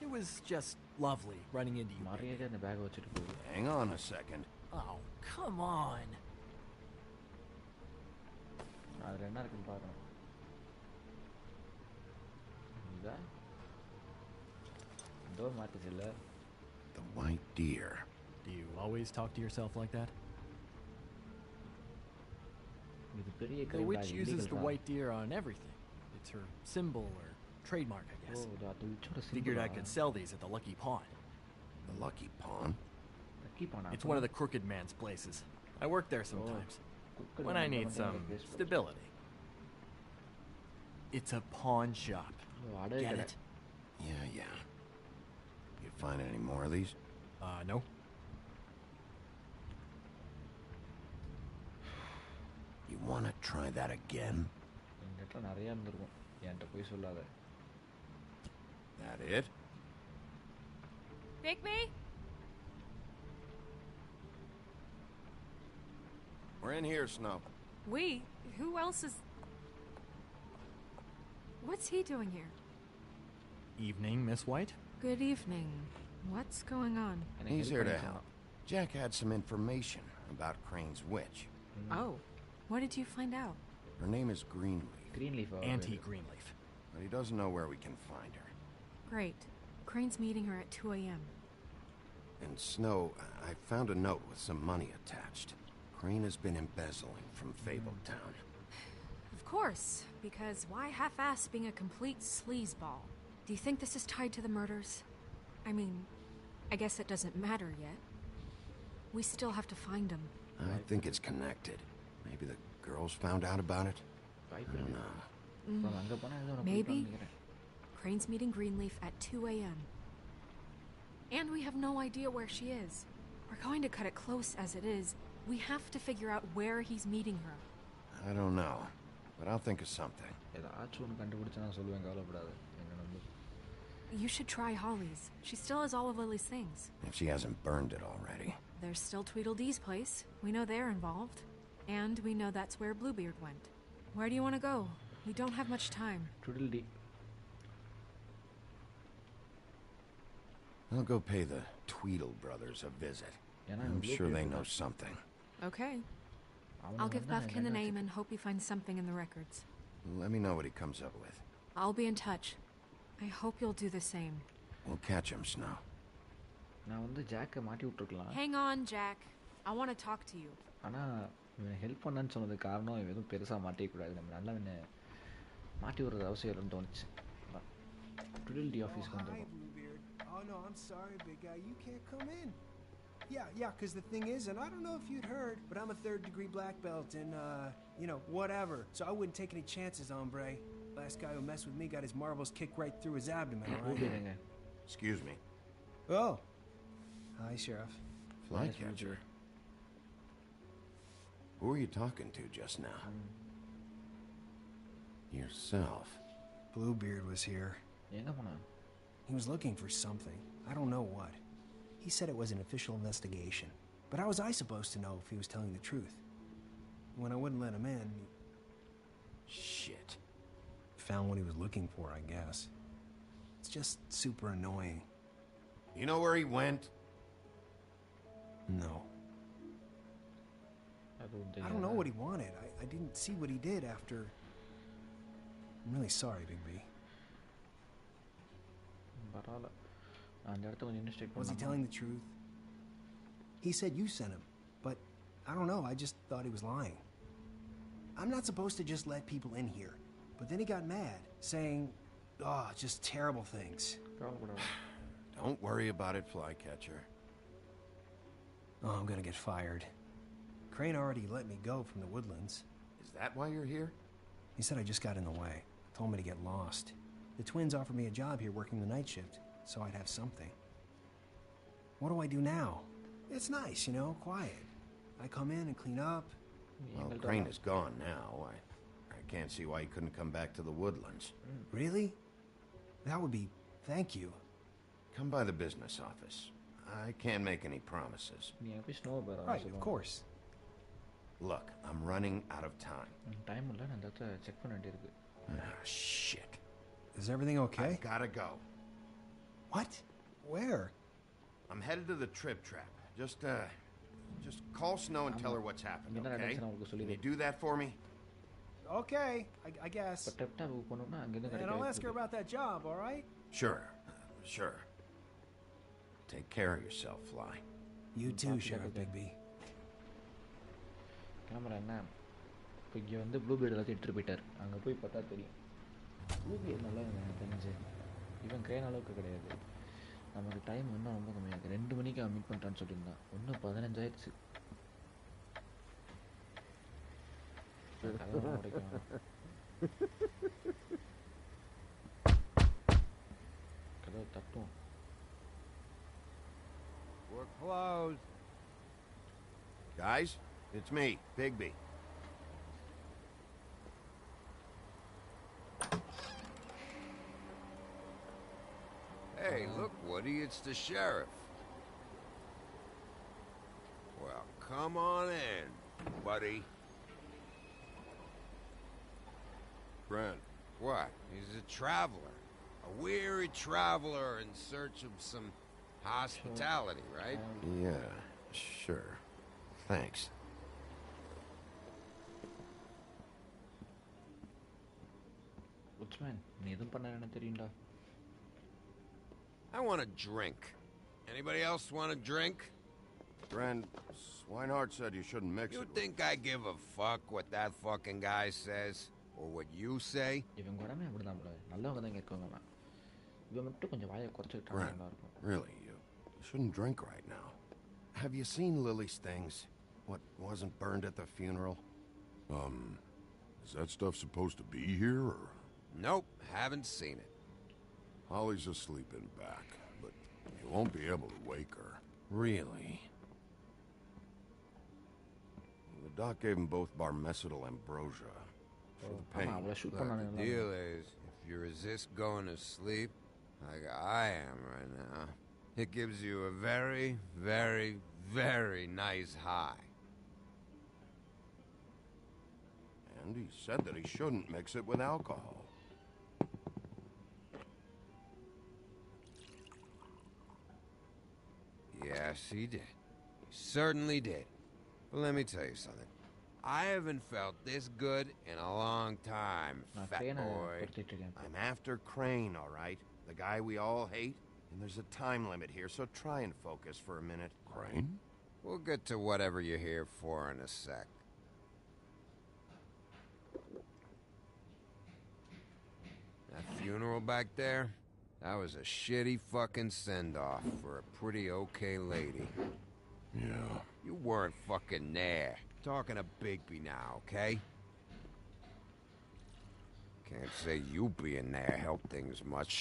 it was just lovely running into you. Hang on a second. Oh, come on. The white deer. Do you always talk to yourself like that? The witch uses the white deer on everything. It's her symbol or trademark, I guess. Figured I could sell these at the Lucky Pawn. The Lucky Pawn? It's one of the crooked man's places. I work there sometimes. When I need some stability. It's a pawn shop. Get it? Yeah. You find any more of these? No. You want to try that again? That it? Bigby? We're in here, Snow. We? Who else is... What's he doing here? Evening, Miss White. Good evening. What's going on? He's here to help. Jack had some information about Crane's witch. Oh. What did you find out? Her name is Greenleaf. Auntie Greenleaf. But he doesn't know where we can find her. Great. Crane's meeting her at 2 a.m. And Snow, I found a note with some money attached. Crane has been embezzling from Fabletown. Of course, because why half-ass being a complete sleazeball? Do you think this is tied to the murders? I mean, I guess it doesn't matter yet. We still have to find him. I think it's connected. Maybe the girls found out about it? I don't know. Maybe. Crane's meeting Greenleaf at 2 a.m. And we have no idea where she is. We're going to cut it close as it is. We have to figure out where he's meeting her. I don't know, but I'll think of something. You should try Holly's. She still has all of Lily's things. If she hasn't burned it already. There's still Tweedledee's place. We know they're involved. And we know that's where Bluebeard went. Where do you want to go? We don't have much time. Tweedledee. I'll go pay the Tweedle brothers a visit. I'm sure they know something. Okay. I'll give Buffkin the name and hope he finds something in the records. Let me know what he comes up with. I'll be in touch. I hope you'll do the same. We'll catch him, Snow. Hang on, Jack. I want to talk to you. Help பண்ணான்னு சொன்னது காரணம் எதுவும் பெருசாக மாட்டிக்கூடாது நம்ம நல்லா மாட்டி விடுறது அவசியம் இல்லைன்னு தோணுச்சு ட்விடில்டி ஆஃபீஸ்க்கு வந்துருக்கோம். Oh no, I'm sorry, big guy. You can't come in. Yeah, because the thing is, and I don't know if you'd heard, but I'm a 3rd-degree black belt and, whatever. So I wouldn't take any chances, hombre. Last guy who messed with me got his marbles kicked right through his abdomen, right? Excuse me. Oh. Hi, Sheriff. Flycatcher. Who were you talking to just now? Yourself. Bluebeard was here. He was looking for something. I don't know what. He said it was an official investigation. But how was I supposed to know if he was telling the truth? When I wouldn't let him in, Shit. Found what he was looking for, I guess. It's just super annoying. You know where he went? No. I don't know what he wanted. I didn't see what he did after... I'm really sorry, Bigby. Was he telling the truth? He said you sent him, but I don't know, I just thought he was lying. I'm not supposed to just let people in here, but then he got mad, saying, just terrible things. Don't worry about it, Flycatcher. Oh, I'm gonna get fired. Crane already let me go from the Woodlands. Is that why you're here? He said I just got in the way. Told me to get lost. The twins offered me a job here working the night shift, so I'd have something. What do I do now? It's nice, you know, quiet. I come in and clean up. Well, Crane is gone now. I can't see why he couldn't come back to the Woodlands. Really? That would be... thank you. Come by the business office. I can't make any promises. Right, of course. Look, I'm running out of time. Shit. Is everything okay? I've gotta go. What? Where? I'm headed to the Trip Trap. Just call Snow and tell her what's happened, okay? Can you do that for me? Okay, I guess. And I'll ask her about that job, all right? Sure. Take care of yourself, Fly. You too, Sheriff Bigby. இப்போ இங்கே வந்து ப்ளூபீர்டு எல்லாத்தையும் எடுத்துகிட்டு போயிட்டார். அங்கே போய் பார்த்தா தெரியும். ப்ளூபீர்டு நல்லா எனக்கு தெரிஞ்சு இவன் கிரேன் அளவுக்கு கிடையாது. நமக்கு டைம் இன்னும் ரொம்ப கம்மியாக 2 மணிக்கு அவன் மீட் பண்ணுறான்னு சொல்லியிருந்தான். ஒன்றும் 15 ஆயிடுச்சு. கதவை தட்டும். We're closed. Guys, it's me, Bigby. Hey, look, Woody, it's the sheriff. Well, come on in, buddy. Brent. What? He's a traveler. A weary traveler in search of some hospitality, right? Yeah, sure. Thanks. Woodsman, நீ எதுவும் பண்ண தெரியும்டா. I want a drink. Anybody else want a drink? Brent, Swinehart said you shouldn't mix it. You think I give a fuck what that fucking guy says? Or what you say? இவங்க உடனே அப்படிதான் போல. நல்லவங்க தான் கேட்குவாங்க. இவன் மட்டும் கொஞ்சம் வாயை குறைச்சிட்டு நல்லா இருக்கும். Really, you shouldn't drink right now. Have you seen Lily's things? What wasn't burned at the funeral? Is that stuff supposed to be here, or...? Nope, haven't seen it. Holly's asleep in back, but you won't be able to wake her. Really? The doc gave them both Barmecidal ambrosia for the pain. Look, the deal is, if you resist going to sleep, like I am right now, it gives you a very, very, very nice high. And he said that he shouldn't mix it with alcohol. Yes, he did. He certainly did. But let me tell you something. I haven't felt this good in a long time, fat boy. I'm after Crane, all right? The guy we all hate. And there's a time limit here, so try and focus for a minute. Crane? We'll get to whatever you're here for in a sec. That funeral back there? That was a shitty fucking send-off for a pretty okay lady. Yeah. You weren't fucking there. Talking to Bigby now, okay? Can't say you being there helped things much.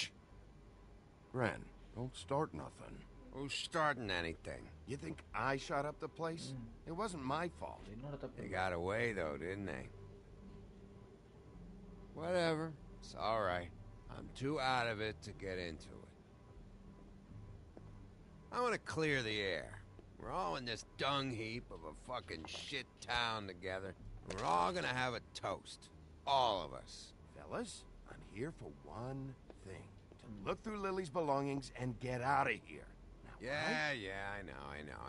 Gren, don't start nothing. Who's starting anything? You think I shot up the place? It wasn't my fault. They got away, though, didn't they? Whatever. It's all right. I'm too out of it to get into it. I want to clear the air. We're all in this dung heap of a fucking shit town together. We're all gonna have a toast. All of us. Fellas, I'm here for one thing. To look through Lily's belongings and get out of here. Now, Yeah, I know.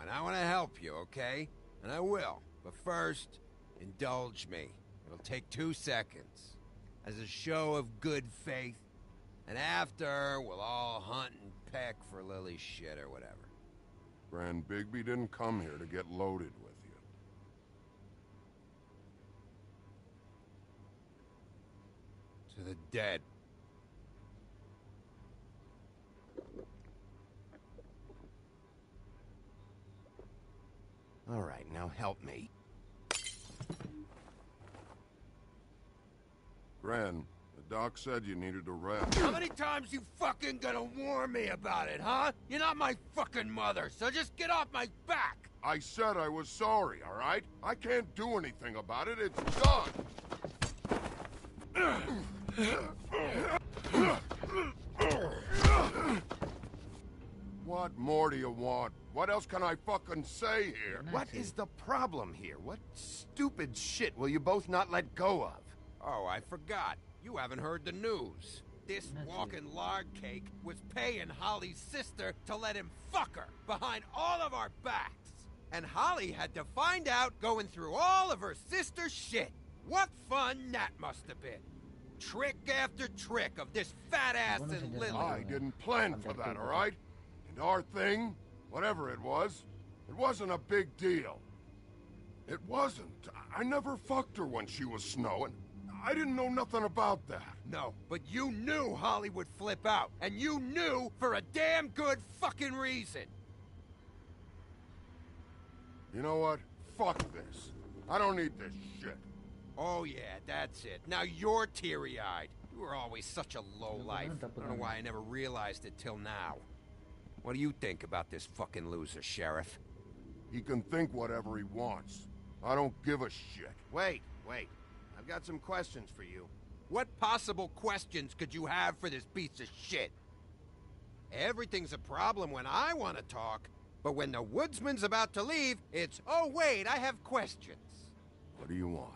And I want to help you, okay? And I will. But first, indulge me. It'll take 2 seconds. As a show of good faith. And after, we'll all hunt and peck for Lily's shit or whatever. Grand Bigby didn't come here to get loaded with you. To the dead. All right, now help me. Gran, the doc said you needed a rest. How many times you fucking gonna warn me about it, huh? You're not my fucking mother, so just get off my back! I said I was sorry, all right? I can't do anything about it. It's done. What more do you want? What else can I fucking say here? What is the problem here? What stupid shit will you both not let go of? Oh, I forgot. You haven't heard the news. This walking lard cake was paying Holly's sister to let him fuck her behind all of our backs. And Holly had to find out going through all of her sister's shit. What fun that must have been. Trick after trick of this fat ass and Lily. I didn't plan for that, all right? And our thing, whatever it wasn't a big deal. It wasn't. I never fucked her when she was snowing. I didn't know nothing about that. No, but you knew Holly would flip out. And you knew for a damn good fucking reason. You know what? Fuck this. I don't need this shit. Oh yeah, that's it. Now you're teary-eyed. You were always such a lowlife. I don't know why I never realized it till now. What do you think about this fucking loser, Sheriff? He can think whatever he wants. I don't give a shit. Wait. I've got some questions for you. What possible questions could you have for this piece of shit? Everything's a problem when I want to talk, but when the woodsman's about to leave, it's, oh wait, I have questions. What do you want?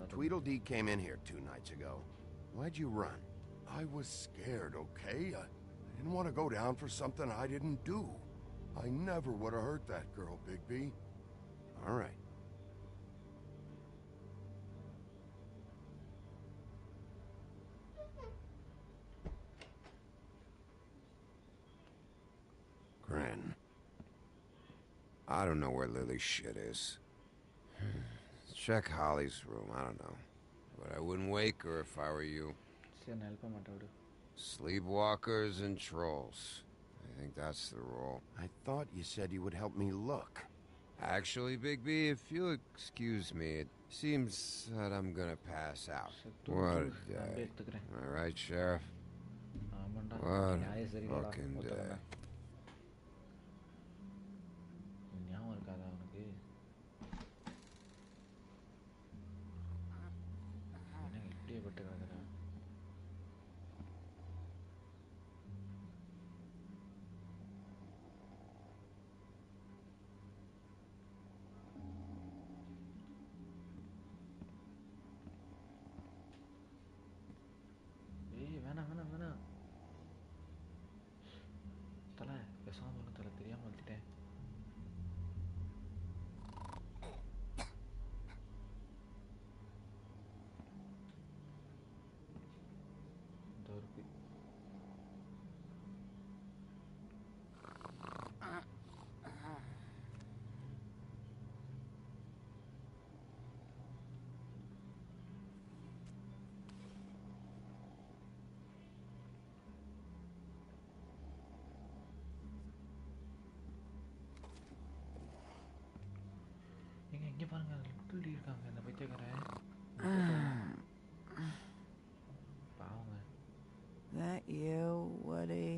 Tweedledee came in here 2 nights ago. Why'd you run? I was scared, okay? I didn't want to go down for something I didn't do. I never would have hurt that girl, Bigby. All right. Gran. I don't know where Lily's shit is. Check Holly's room, I don't know. But I wouldn't wake her if I were you. Sleepwalkers and trolls. I think that's the rule. I thought you said you would help me look. Actually, Bigby, if you'll excuse me, it seems that I'm gonna pass out. What a day. Am I right, Sheriff? What a fucking day. இங்கே பாருங்க little D இருக்காங்க இந்த பைத்தியக்காரன் பாவங்க. That you, Woody?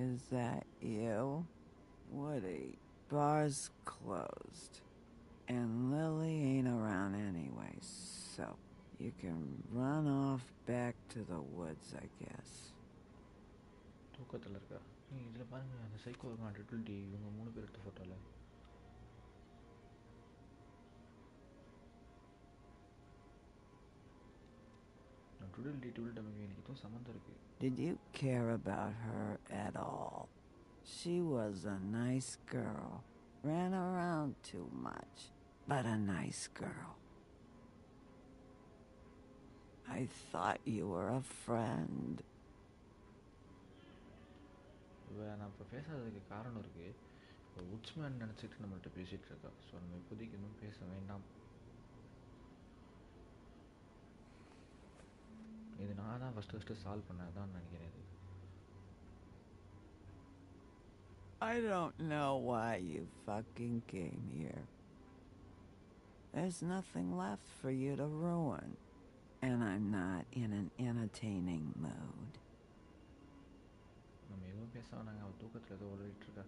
Is that you? Woody, bar's closed. And Lily ain't around anyway, so you can run off back to the woods, I guess. தூக்கத்தில் இருக்கா இதில் பாருங்க அந்த சைக்கோ இருக்கான் ட்ரிபிள் இவங்க 3 பேர் எடுத்த ஃபோட்டோவில். Did you care about her at all? She was a nice girl. Ran around too much, but a nice girl. I thought you were a friend. நான் இப்போ பேசாததுக்கு காரணம் இருக்கு. இப்போ உட்ஸ்மேன் நினச்சிட்டு நம்மள்கிட்ட பேசிகிட்டு இருக்கா. ஸோ நம்ம இப்போதைக்கு இன்னும் பேச வேண்டாம். இது நான் தான் ஃபஸ்ட்டு சால்வ் பண்ணதான் நினைக்கிறேன். I don't know why you fucking came here. There's nothing left for you to ruin, and I'm not in an entertaining mood. நம்ம எதுவும் பேச வேணாங்க. அவள் தூக்கத்தில் ஏதோ ஓடிட்டு இருக்கா.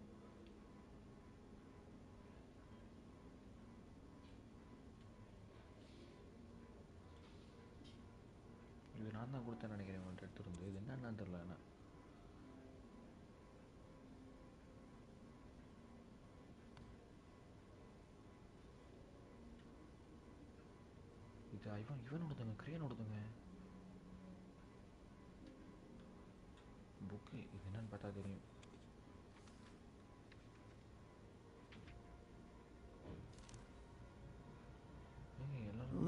இது நான் தான் கொடுத்தேன்னு நினைக்கிறேன் உங்கள்கிட்ட எடுத்துருந்து. இது என்னன்னு தெரியல. என்ன இது இவன் கொடுத்துங்க கிரியன் கொடுத்துங்க புக்கு. இது என்னன்னு பார்த்தா தெரியும்.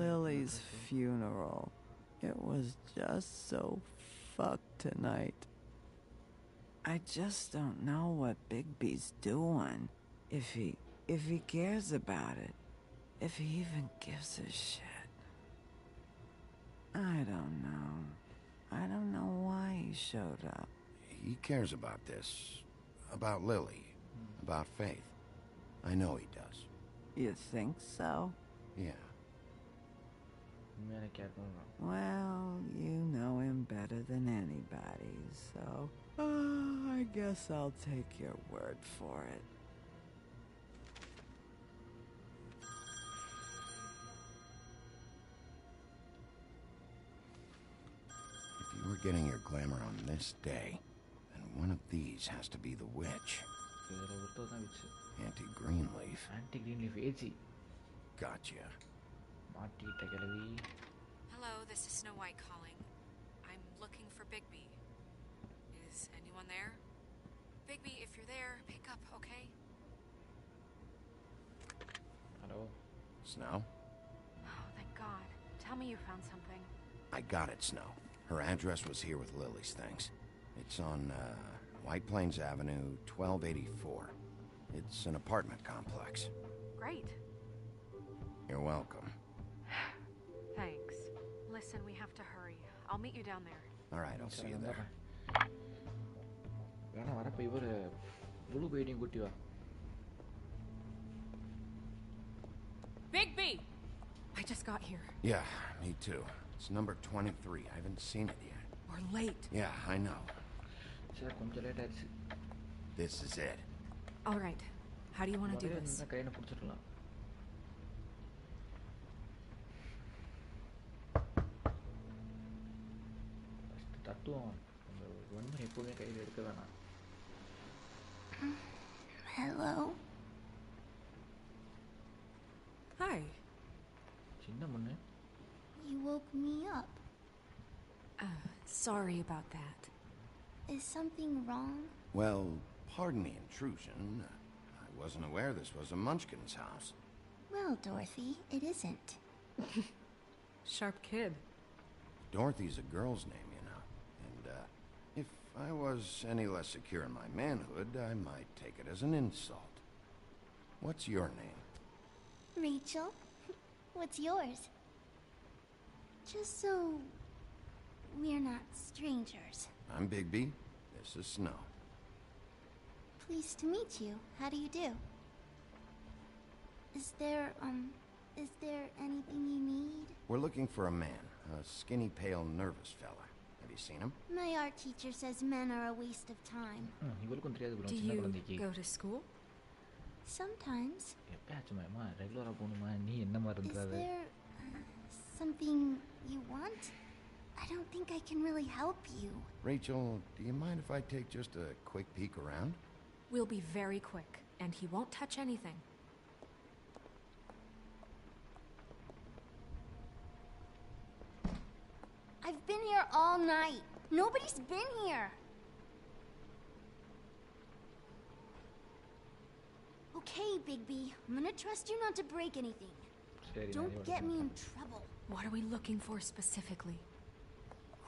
Lily's funeral. It was just so fucked tonight. I just don't know what Bigby's doing. If he cares about it. If he even gives a shit. I don't know. I don't know why he showed up. He cares about this. About Lily. About Faith. I know he does. You think so? Yeah. Well, you know him better than anybody, so I guess I'll take your word for it. If you were getting your glamour on this day, then one of these has to be the witch. Auntie Greenleaf. Auntie Greenleaf, AG. Gotcha. Hello, this is Snow White calling. I'm looking for Bigby. Is anyone there? Bigby, if you're there, pick up, okay? Hello? Snow? Oh, thank God. Tell me you found something. I got it, Snow. Her address was here with Lily's things. It's on White Plains Avenue, 1284. It's an apartment complex. Great. You're welcome. Thanks. Listen, we have to hurry. I'll meet you down there. All right, I'll see you there. Bigby! I just got here. Yeah, me too. It's number 23. I haven't seen it yet. We're late. Yeah, I know. This is it. All right. How do you want to do this? Hello? Hi. You woke me up. Sorry about that. Is something wrong? Well, pardon the intrusion. I wasn't aware this was a Munchkin's house. Well, Dorothy, it isn't. Sharp kid. Dorothy's a girl's name, you know. And, if I was any less secure in my manhood, I might take it as an insult. What's your name? Rachel? What's yours? Just so we're not strangers. I'm Bigby. This is Snow. Pleased to meet you. How do you do? Is there anything you need? We're looking for a man. A skinny, pale, nervous fella. Have you seen him? My art teacher says men are a waste of time. Do you go to school? Sometimes. Is there something you want? I don't think I can really help you. Rachel, do you mind if I take just a quick peek around? We'll be very quick, and he won't touch anything. I've been here all night. Nobody's been here. Okay, Bigby. I'm gonna trust you not to break anything. Don't get me in trouble. What are we looking for specifically?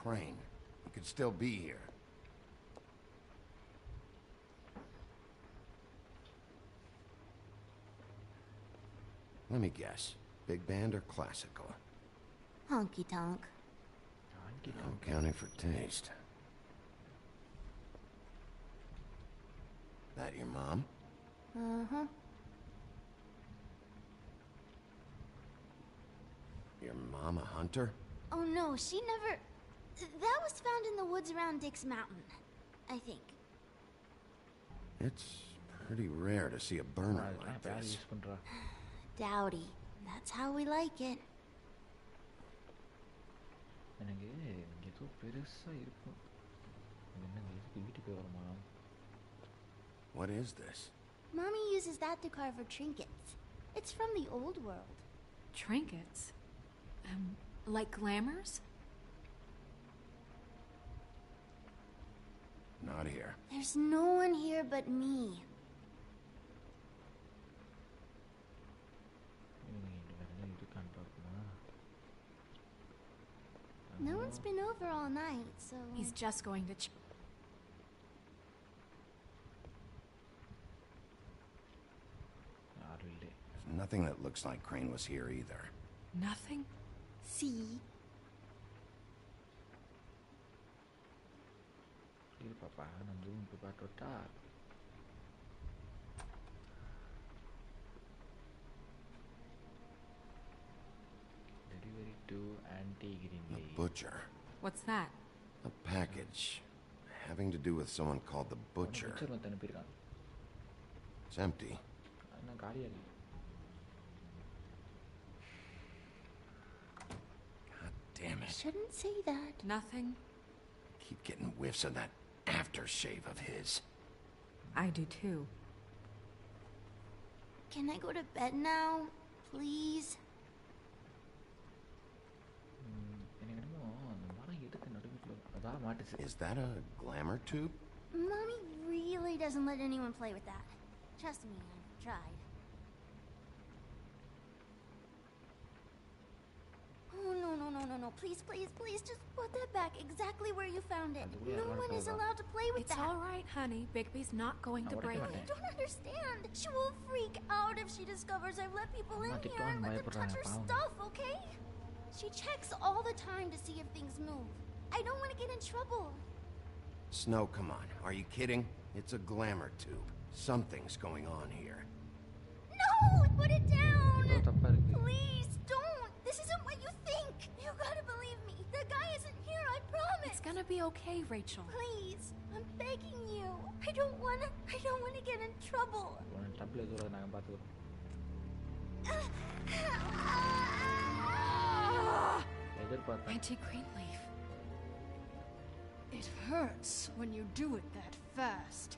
Crane. He could still be here. Let me guess. Big band or classical? Honky tonk. No accounting for taste. That your mom? Uh-huh. Your mom a hunter? Oh no, she never... That was found in the woods around Dick's Mountain, I think. It's pretty rare to see a burner like this. Dowdy. That's how we like it. What is this? Mommy uses that to carve her trinkets. It's from the old world. Trinkets? Like glamours? Not here. There's no one here but me. No one's been over all night, so... He's just going to... There's nothing that looks like Crane was here either. Nothing? See? Delivery to Anti-Greenleaf. The Butcher. What's that? A package having to do with someone called the Butcher. It's empty. God damn it. Shouldn't say that. Nothing? Keep getting whiffs of that aftershave of his. I do too. Can I go to bed now? Please? Is that a glamour tube? Mommy really doesn't let anyone play with that. Trust me, I've tried. Oh, no. Please, just put that back exactly where you found it. No one is allowed to play with that. It's all right, honey. Bigby's not going to break it. I don't understand. She will freak out if she discovers I've let people in here and let them touch her stuff, okay? She checks all the time to see if things move. I don't want to get in trouble. Snow, come on. Are you kidding? It's a glamour tube. Something's going on here. No! Put it down! Please, don't! This isn't what you think! You gotta believe me. The guy isn't here, I promise! It's gonna be okay, Rachel. Please, I'm begging you. I don't wanna get in trouble. Anti-Greenleaf. It hurts when you do it that fast.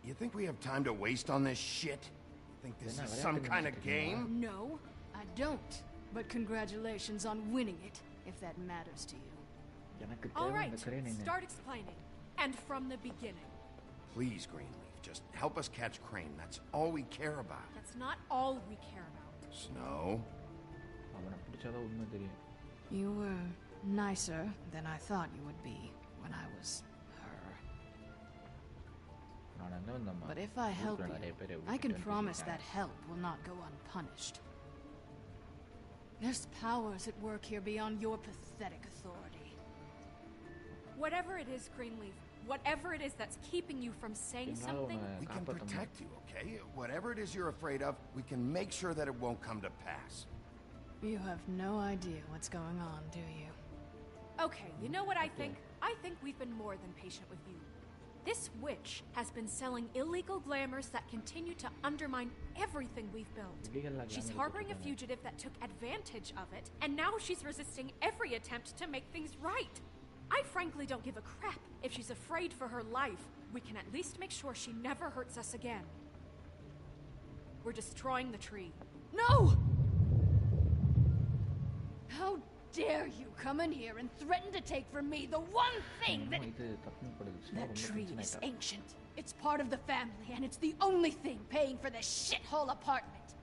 You think we have time to waste on this shit? You think this is some kind of game? No, I don't. But congratulations on winning it, if that matters to you. All right, start explaining. And from the beginning. Please, Greenleaf, just help us catch Crane. That's all we care about. That's not all we care about. Snow? You were nicer than I thought you would be when I was her. But if I help you, I can promise that help will not go unpunished. There's powers at work here beyond your pathetic authority. Whatever it is, Greenleaf, whatever it is that's keeping you from saying something... We can protect you, okay? Whatever it is you're afraid of, we can make sure that it won't come to pass. You have no idea what's going on, do you? Okay, you know what I think? I think we've been more than patient with you. This witch has been selling illegal glamours that continue to undermine everything we've built. She's harboring a fugitive that took advantage of it, and now she's resisting every attempt to make things right. I frankly don't give a crap if she's afraid for her life. We can at least make sure she never hurts us again. We're destroying the tree. No! How dare you come in here and threaten to take from me the one thing that... That tree is ancient. It's part of the family, and it's the only thing paying for this shithole apartment.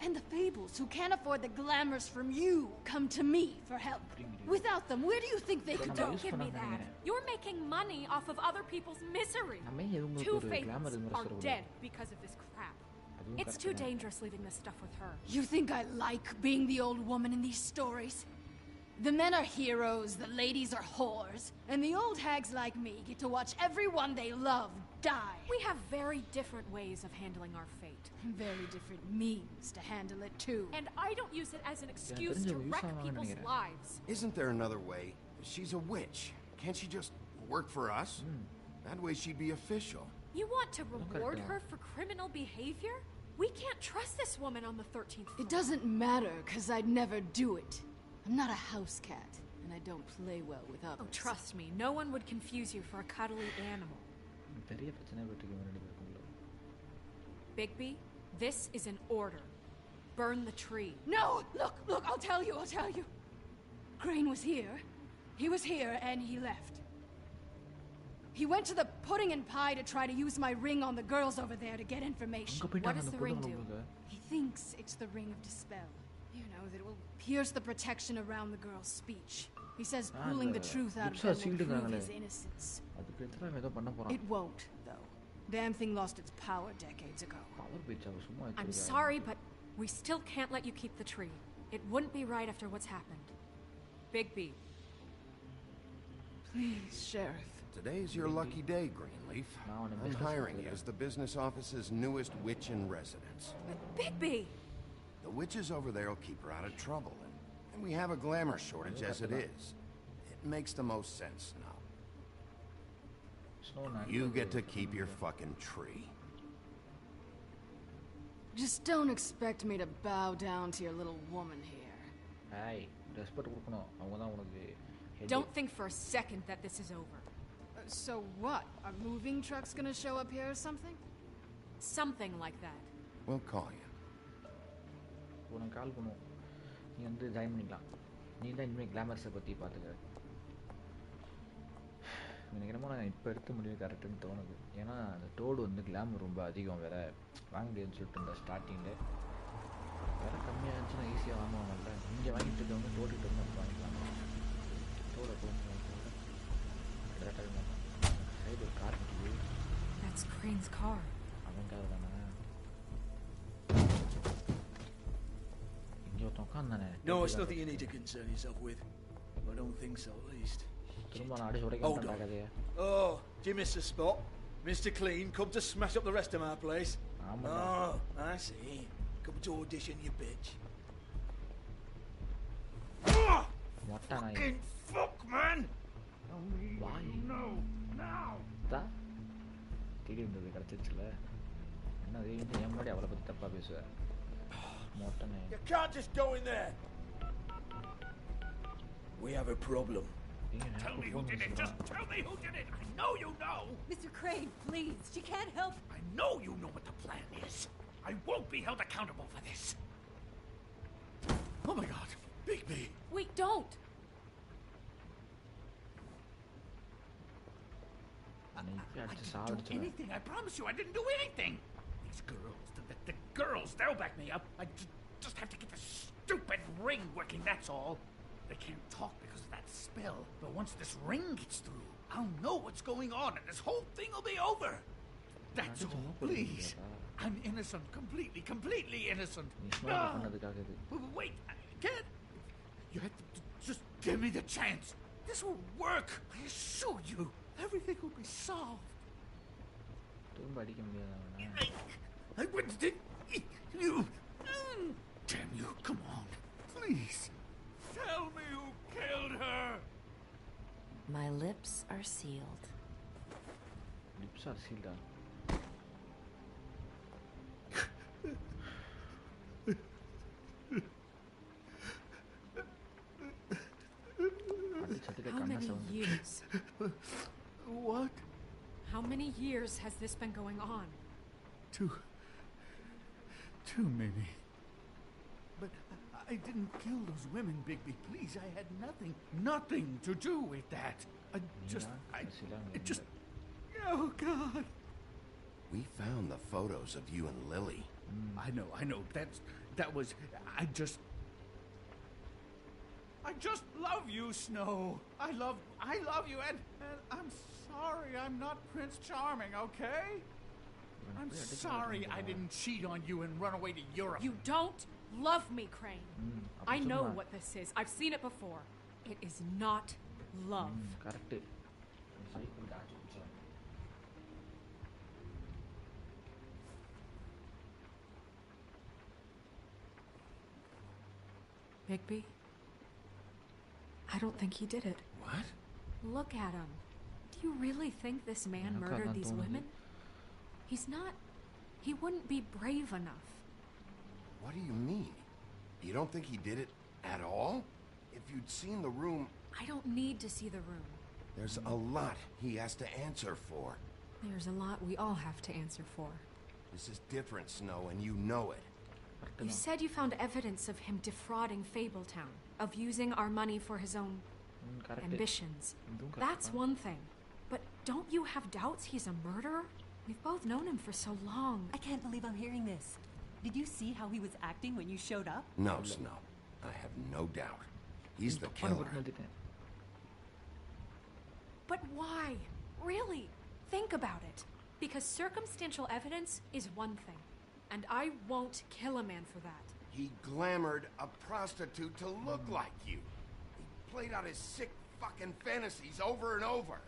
And the Fables, who can't afford the glamours from you, come to me for help. Without them, where do you think they could go? Don't give me that. You're making money off of other people's misery. 2 Fables are dead because of this crap. It's too dangerous leaving this stuff with her. You think I like being the old woman in these stories? The men are heroes, the ladies are whores, and the old hags like me get to watch everyone they love die. We have very different ways of handling our fate. Very different means to handle it, too. And I don't use it as an excuse to wreck people's lives. Isn't there another way? She's a wich. Can't she just work for us? That way she'd be official. You want to reward her for criminal behavior? We can't trust this woman on the 13th floor. It doesn't matter, because I'd never do it. I'm not a house cat, and I don't play well with others. Oh, trust me, no one would confuse you for a cuddly animal. Bigby, this is an order. Burn the tree. No! Look, I'll tell you. Crane was here. He was here, and he left. He went to the pudding and pie to try to use my ring on the girls over there to get information. What does the ring do? He thinks it's the ring of dispel. You know, that it will pierce the protection around the girl's speech. He says pulling the truth out of them will prove his innocence. It won't, though. Damn thing lost its power decades ago. I'm sorry, but we still can't let you keep the tree. It wouldn't be right after what's happened. Bigby. Please, Sheriff. Today's your lucky day, Greenleaf. I'm hiring you as the business office's newest witch in residence. Bigby! The witches over there will keep her out of trouble, and we have a glamour shortage as it is. It makes the most sense now. You get to keep your fucking tree. Just don't expect me to bow down to your little woman here. Don't think for a second that this is over. So what? Are moving trucks gonna show up here or something? Something like that. We'll call you. எனக்கு என்னமோ நான் இப்போ எடுத்த முடிவு கரெக்டுன்னு தோணுது. ஏன்னா அந்த டோடு வந்து கிளாமர் ரொம்ப அதிகம் வேறு வாங்க முடியாதுன்னு சொல்லிட்டு இருந்தேன் ஸ்டார்டிங்கில். வேறு கம்மியாக இருந்துச்சுன்னா ஈஸியாக வாங்குவாங்கல்ல. இங்கே வாங்கிட்டு இருக்கவங்க டோட்டுக்கிட்ட வந்து நம்ம வாங்கிக்கலாம். டோட போகணும் கரெக்டாக சைடு ஒரு கார் நிற்கிது. That's Crane's car. அவன் கார் தானே. இங்கே ஒருத்தன் உட்காந்தானே. No, it's nothing you need to concern yourself with. I don't think so, at least. Hold on. Oh, do you miss the spot? Mr. Clean, come to smash up the rest of our place. Oh, I see. Come to audition, you bitch. Fucking fuck, man! Why? No, now! You can't just go in there! We have a problem. Tell me who did it! Just tell me who did it! I know you know! Mr. Crane, please. She can't help. I know you know what the plan is. I won't be held accountable for this. Oh my god, Bigby! Wait, don't! I didn't do anything. I promise you, I didn't do anything. These girls, the girls, they'll back me up. I just have to get the stupid ring working, that's all. They can't talk because of that spell, but once this ring gets through, I'll know what's going on and this whole thing will be over. That's all, please. I'm innocent, completely innocent. Wait, I can't. You have to just give me the chance. This will work. I assure you, everything will be solved. I wouldn't. You. Damn you, come on. Please. Tell me who killed her! My lips are sealed. Lips are sealed. How many years? What? How many years has this been going on? Too many. But I didn't kill those women, Bigby. Please, I had nothing to do with that. Oh, God. We found the photos of you and Lily. I know. I just love you, Snow. I love you, and I'm sorry I'm not Prince Charming, okay? I'm sorry I didn't cheat on you and run away to Europe. You don't love me, Crane. I know what this is. I've seen it before. It is not love. Correct. Bigby? I don't think he did it. What? Look at him. Do you really think this man murdered these women? He's not... He wouldn't be brave enough. What do you mean? You don't think he did it at all? If you'd seen the room... I don't need to see the room. There's a lot he has to answer for. There's a lot we all have to answer for. This is different, Snow, and you know it. You said you found evidence of him defrauding Fabletown, of using our money for his own ambitions. That's one thing. But don't you have doubts he's a murderer? We've both known him for so long. I can't believe I'm hearing this. Did you see how he was acting when you showed up? No, Snow. I have no doubt. He's the killer. But why? Really? Think about it. Because circumstantial evidence is one thing. And I won't kill a man for that. He glamored a prostitute to look like you. He played out his sick fucking fantasies over and over.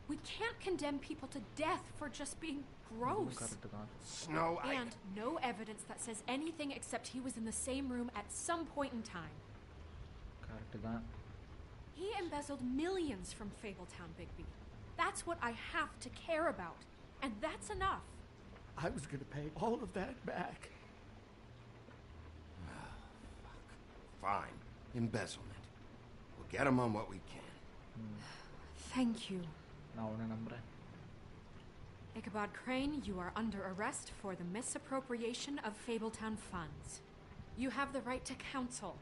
We can't condemn people to death for just being gross. Snow, And no evidence that says anything except he was in the same room at some point in time. He embezzled millions from Fabletown, Bigby. That's what I have to care about. And that's enough. I was gonna pay all of that back. Fine. Embezzlement. We'll get him on what we can. Thank you. Ichabod Crane, you are under arrest for the misappropriation of Fabletown funds. You have the right to counsel,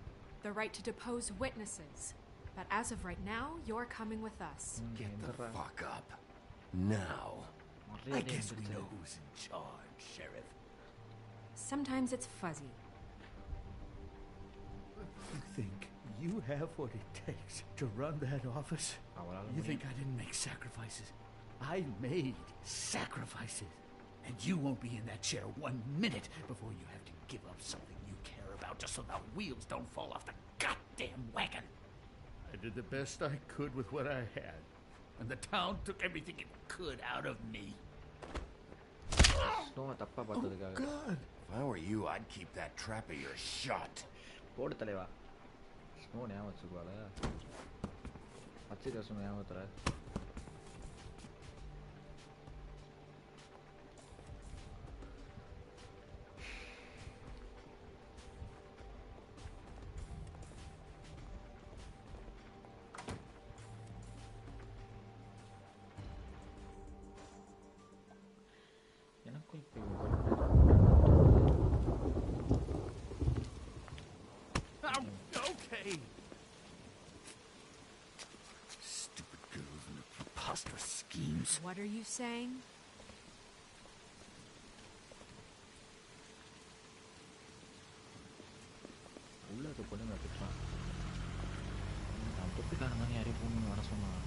the right to depose witnesses. But as of right now, you're coming with us. Get the fuck up. Now. I guess we know who's in charge, Sheriff. Sometimes it's fuzzy. You think you have what it takes to run that office? You think I didn't make sacrifices? I made sacrifices. And you won't be in that chair 1 minute before you have to give up something you care about just so the wheels don't fall off the goddamn wagon. I did the best I could with what I had. And the town took everything it could out of me. Oh, God. If I were you, I'd keep that trap of yours shut. போடு தலைவா snow ஞாபகம் வச்சுக்குவாள பச்சை கசம் ஞாபகத்தில் எனக்கும் இப்போ Okay. Stupid girls and their preposterous schemes. What are you saying? உள்ள இருக்க பொண்ணுங்க திட்டுறான் நான் தொப்பிக்கான மாதிரி யாரையும் பொண்ணு வர சொன்னான்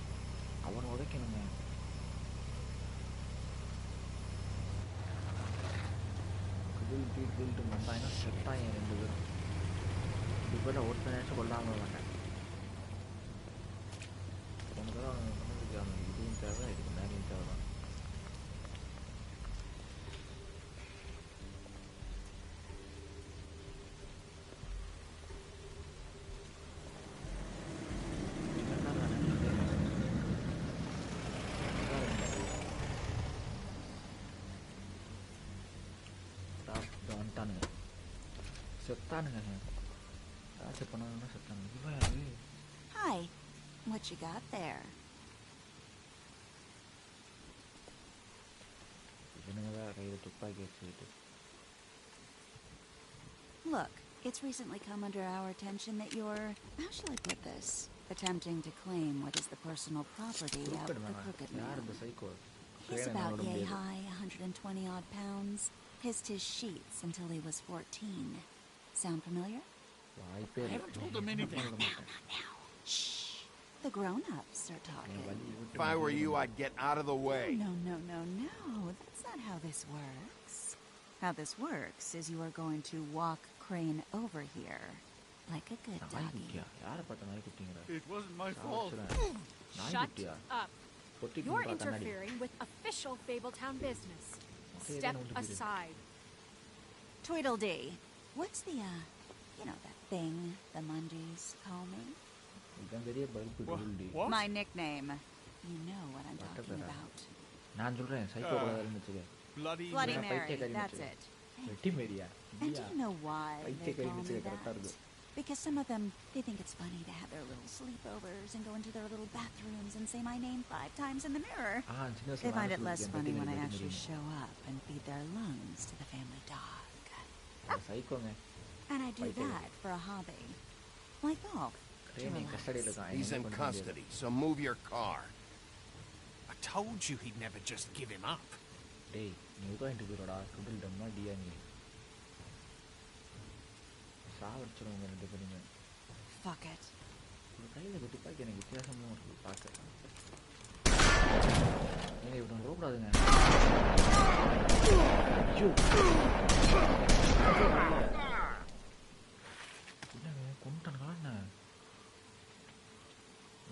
அவனை உதைக்கணுங்க பில்ட்டு வந்தாங்கன்னா செட்டாக என் 2 பேரும் இப்போ நான் ஒருத்தனாச்சும் கொள்ளாமல் மாட்டேன் உனக்கு தான் அவனுக்கு அவனுக்கு இதுவும் தேவை இதுக்கு மேலேயும் தேவை தான் செத்தானுங்க ஏதாச்சும் பண்ணாங்கன்னா செத்தானுங்க. இவன் யாரு? Hi. What you got there? இவனுங்கதான் கையில் துப்பாக்கி வச்சுக்கிட்டு. Look, it's recently come under our attention that you're, how shall I put this, attempting to claim what is the personal property of the Crooked Man. He's about yay high, 120 odd pounds. Pissed his sheets until he was 14. Sound familiar? I haven't told him anything. Not now. Shh. The grown-ups are talking. If I were you, I'd get out of the way. No. That's not how this works. How this works is you are going to walk Crane over here. Like a good doggy. It wasn't my fault. Shut up. You're interfering with official Fabletown business. Step aside. Tweedledee. What's the, that thing the Mundies call me? What? My nickname. You know what I'm talking about. Bloody Mary, that's it. And do you know why they call me that? Because some of them, they think it's funny to have their little sleepovers and go into their little bathrooms and say my name 5 times in the mirror. They find it less funny when I actually show up and feed their lungs to the family dog. And I do that for a hobby. Like golf. He's in custody, so move your car. I told you he'd never just give him up. Fuck it.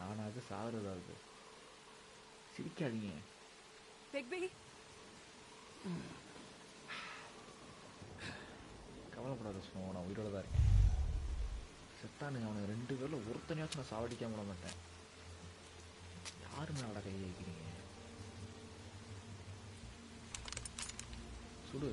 நானாவது சாகுறதாவது. சிரிக்காதீங்க. Bigby? கவலைப்படாத snow, நான் உயிரோட தான் இருக்கேன். செத்தானுங்க அவனை 2 பேரில் ஒருத்தனையாச்சும் நான் சாவடிக்காம விட மாட்டேன். யாரு மேல கை வைக்கிறீங்க? சுடு.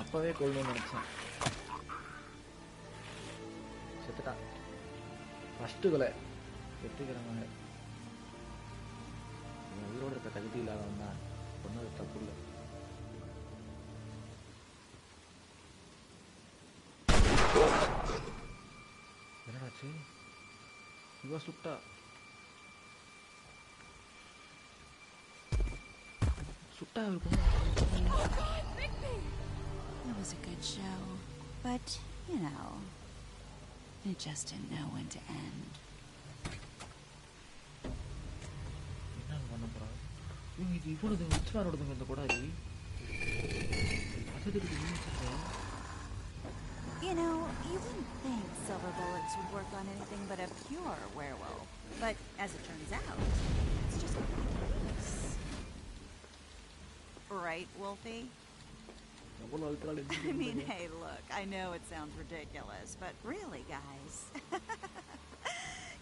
அப்பவே கொள்ளணும்னு நினைச்சேன். செத்துட்டான். ஃபர்ஸ்ட் கொலை வெற்றிகரமாக. உயிரோடு இருக்க தகுதி இல்லாதவன் தான் ஒன்றும் தப்பு இல்லை. என்னடாச்சு? இவ சுட்டா சுட்டா இருக்கும். It was a good show, but, it just didn't know when to end. இது இவ்வளவு உச்சமானோடுதுங்க இந்த கொடாரி. அது You know, you wouldn't think silver bullets would work on anything but a pure werewolf. But as it turns out, it's just ridiculous. Right, Wolfie? I mean, hey, look, I know it sounds ridiculous, but really, guys,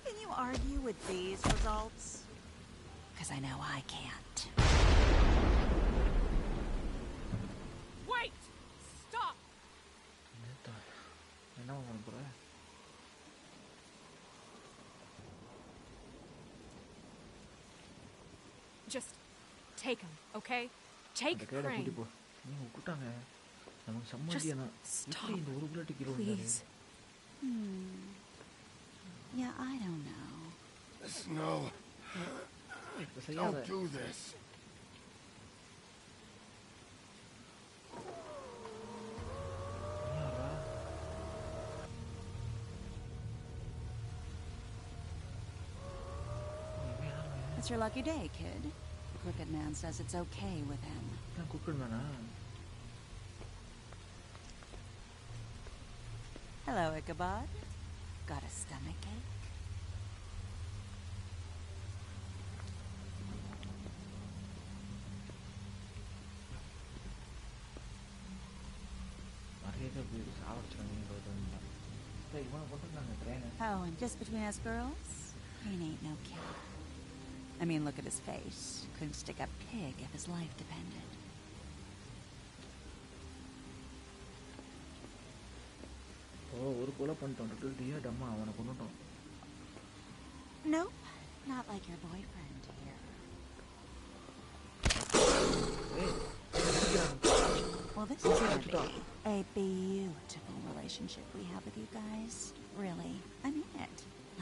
can you argue with these results? Because I know I can't. Wait! Stop! Just take him, okay? Take Crane. Just stop, please. Yeah, I don't know. No. Don't do this. It's your lucky day, kid. The Crooked Man says it's okay with him. Hello, Ichabod. Got a stomachache? Oh, and just between us girls, Crane ain't no kid. I mean, look at his face. Couldn't stick a pig if his life depended. Nope, not like your boyfriend here. Well, this is gonna be a beautiful relationship we have with you guys. Really, I mean it.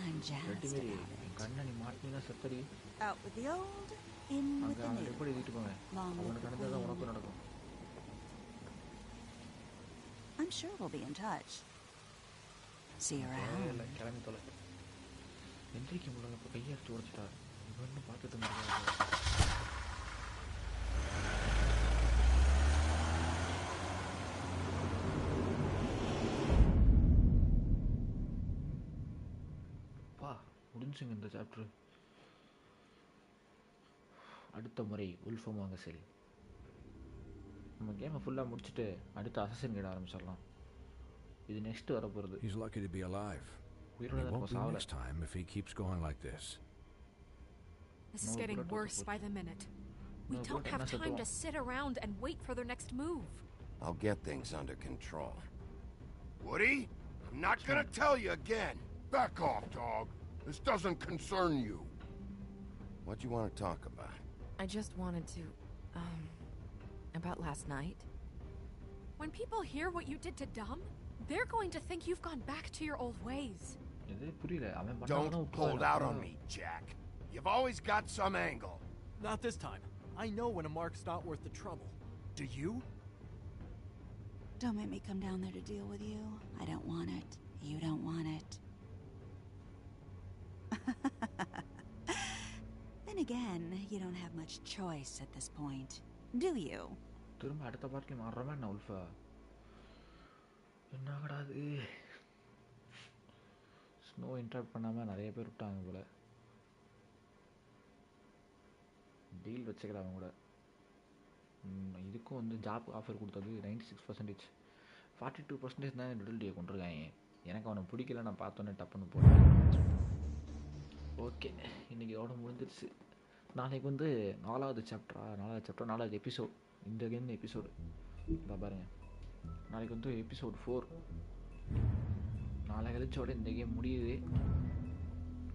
I'm jazzed about it. Out with the old, in with the new. Long with the queen. I'm sure we'll be in touch. See you around. முடிஞ்சுங்க இந்த chapter. அடுத்த முறை wolf among அஸில் நம்ம கேமை ஃபுல்லாக முடிச்சுட்டு அடுத்த assassin கிட்ட ஆரம்பிச்சிடலாம். இது நெக்ஸ்ட் வர போகிறது. He's lucky to be alive. It won't be next time if he keeps going like this. This is getting worse by the minute. We don't have time to sit around and wait for their next move. I'll get things under control. Woody, I'm not gonna tell you again. Back off, dog. This doesn't concern you. What do you want to talk about? I just wanted to, about last night. When people hear what you did to Dom, they're going to think you've gone back to your old ways. Don't hold out on me, Jack. You've always got some angle. Not this time. I know when a mark's not worth the trouble. Do you? Don't make me come down there to deal with you. I don't want it. You don't want it. Then again, you don't have much choice at this point, do you? திரும்ப அடுத்த பார்ட்ல மாறறமா என்ன உல்ஃபா? என்னடா இது? Snow interrupt பண்ணாம நிறைய பேர் விட்டாங்க போல. டீல் வச்சுக்கிறாங்க கூட. இதுக்கும் வந்து ஜாப் ஆஃபர் கொடுத்தது 96%. 42% தான் டெலிவரியை கொண்டிருக்காங்க. எனக்கு அவனை பிடிக்கல, நான் பார்த்தோன்னே டப்புன்னு போட்டேன். ஓகே, இன்றைக்கி இதோட முடிஞ்சிருச்சு. நாளைக்கு வந்து 4வது சாப்டர் எபிசோட். இந்த கேம் எபிசோடு இதான் பாருங்கள். நாளைக்கு வந்து எபிசோட் 4. நாளை கழிச்சோட இந்த கேம் முடியுது.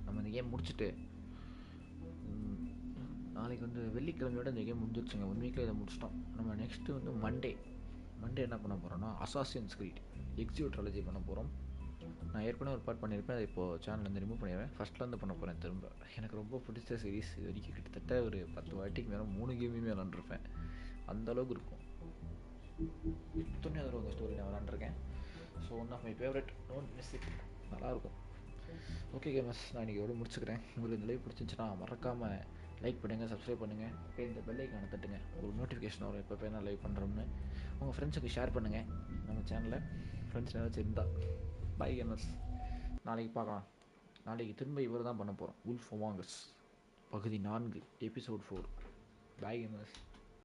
நம்ம இந்த கேம் முடிச்சுட்டு நாளைக்கு வந்து வெள்ளிக்கிழமையோட இந்த கேம் முடிஞ்சிருச்சுங்க. 1 வீக்கில் இதை முடிச்சிட்டோம். நம்ம நெக்ஸ்ட்டு வந்து மண்டே என்ன பண்ண போகிறோன்னா அசாசின்ஸ் கிரீட் எக்ஸிக்யூட் ட்ராலஜி பண்ண போகிறோம். நான் ஏற்கனவே ஒரு பார்ட் பண்ணியிருப்பேன், அதை இப்போது சேனல்லேருந்து ரிமூவ் பண்ணிடுவேன். ஃபஸ்ட்லேருந்து பண்ண போகிறேன் திரும்ப. எனக்கு ரொம்ப பிடிச்ச சீரீஸ். இது வரைக்கும் கிட்டத்தட்ட ஒரு 10 வாட்டிக்கு மேலே 3 கேமுமே விளாண்டுருப்பேன். அந்தளவுக்கு இருக்கும். இத்தனை தடவை அந்த ஸ்டோரி நான் விளாண்டுருக்கேன். So one of my favourite, don't miss it. நல்லாயிருக்கும். ஓகே கேமஸ், நான் இன்றைக்கி எவ்வளோ முடிச்சுக்கிறேன். உங்களுக்கு இந்த லைவ் பிடிச்சிருந்துச்சுன்னா மறக்காமல் லைக் பண்ணுங்கள், சப்ஸ்கிரைப் பண்ணுங்கள், இப்போ இந்த பெல் ஐக்கானை தட்டுங்க. ஒரு நோட்டிஃபிகேஷன் வரும் எப்போ நான் லைவ் பண்ணுறோம்னு. உங்கள் ஃப்ரெண்ட்ஸுக்கு ஷேர் பண்ணுங்கள் நம்ம சேனலை. ஃப்ரெண்ட்ஸ் ஏதாச்சும் இருந்தால். பை கேமர்ஸ், நாளைக்கு பார்க்கலாம். நாளைக்கு திரும்ப இவர் தான் பண்ண போகிறோம். உல்ஃப் அமாங் அஸ் பகுதி 4 எபிசோட் 4. By gamers.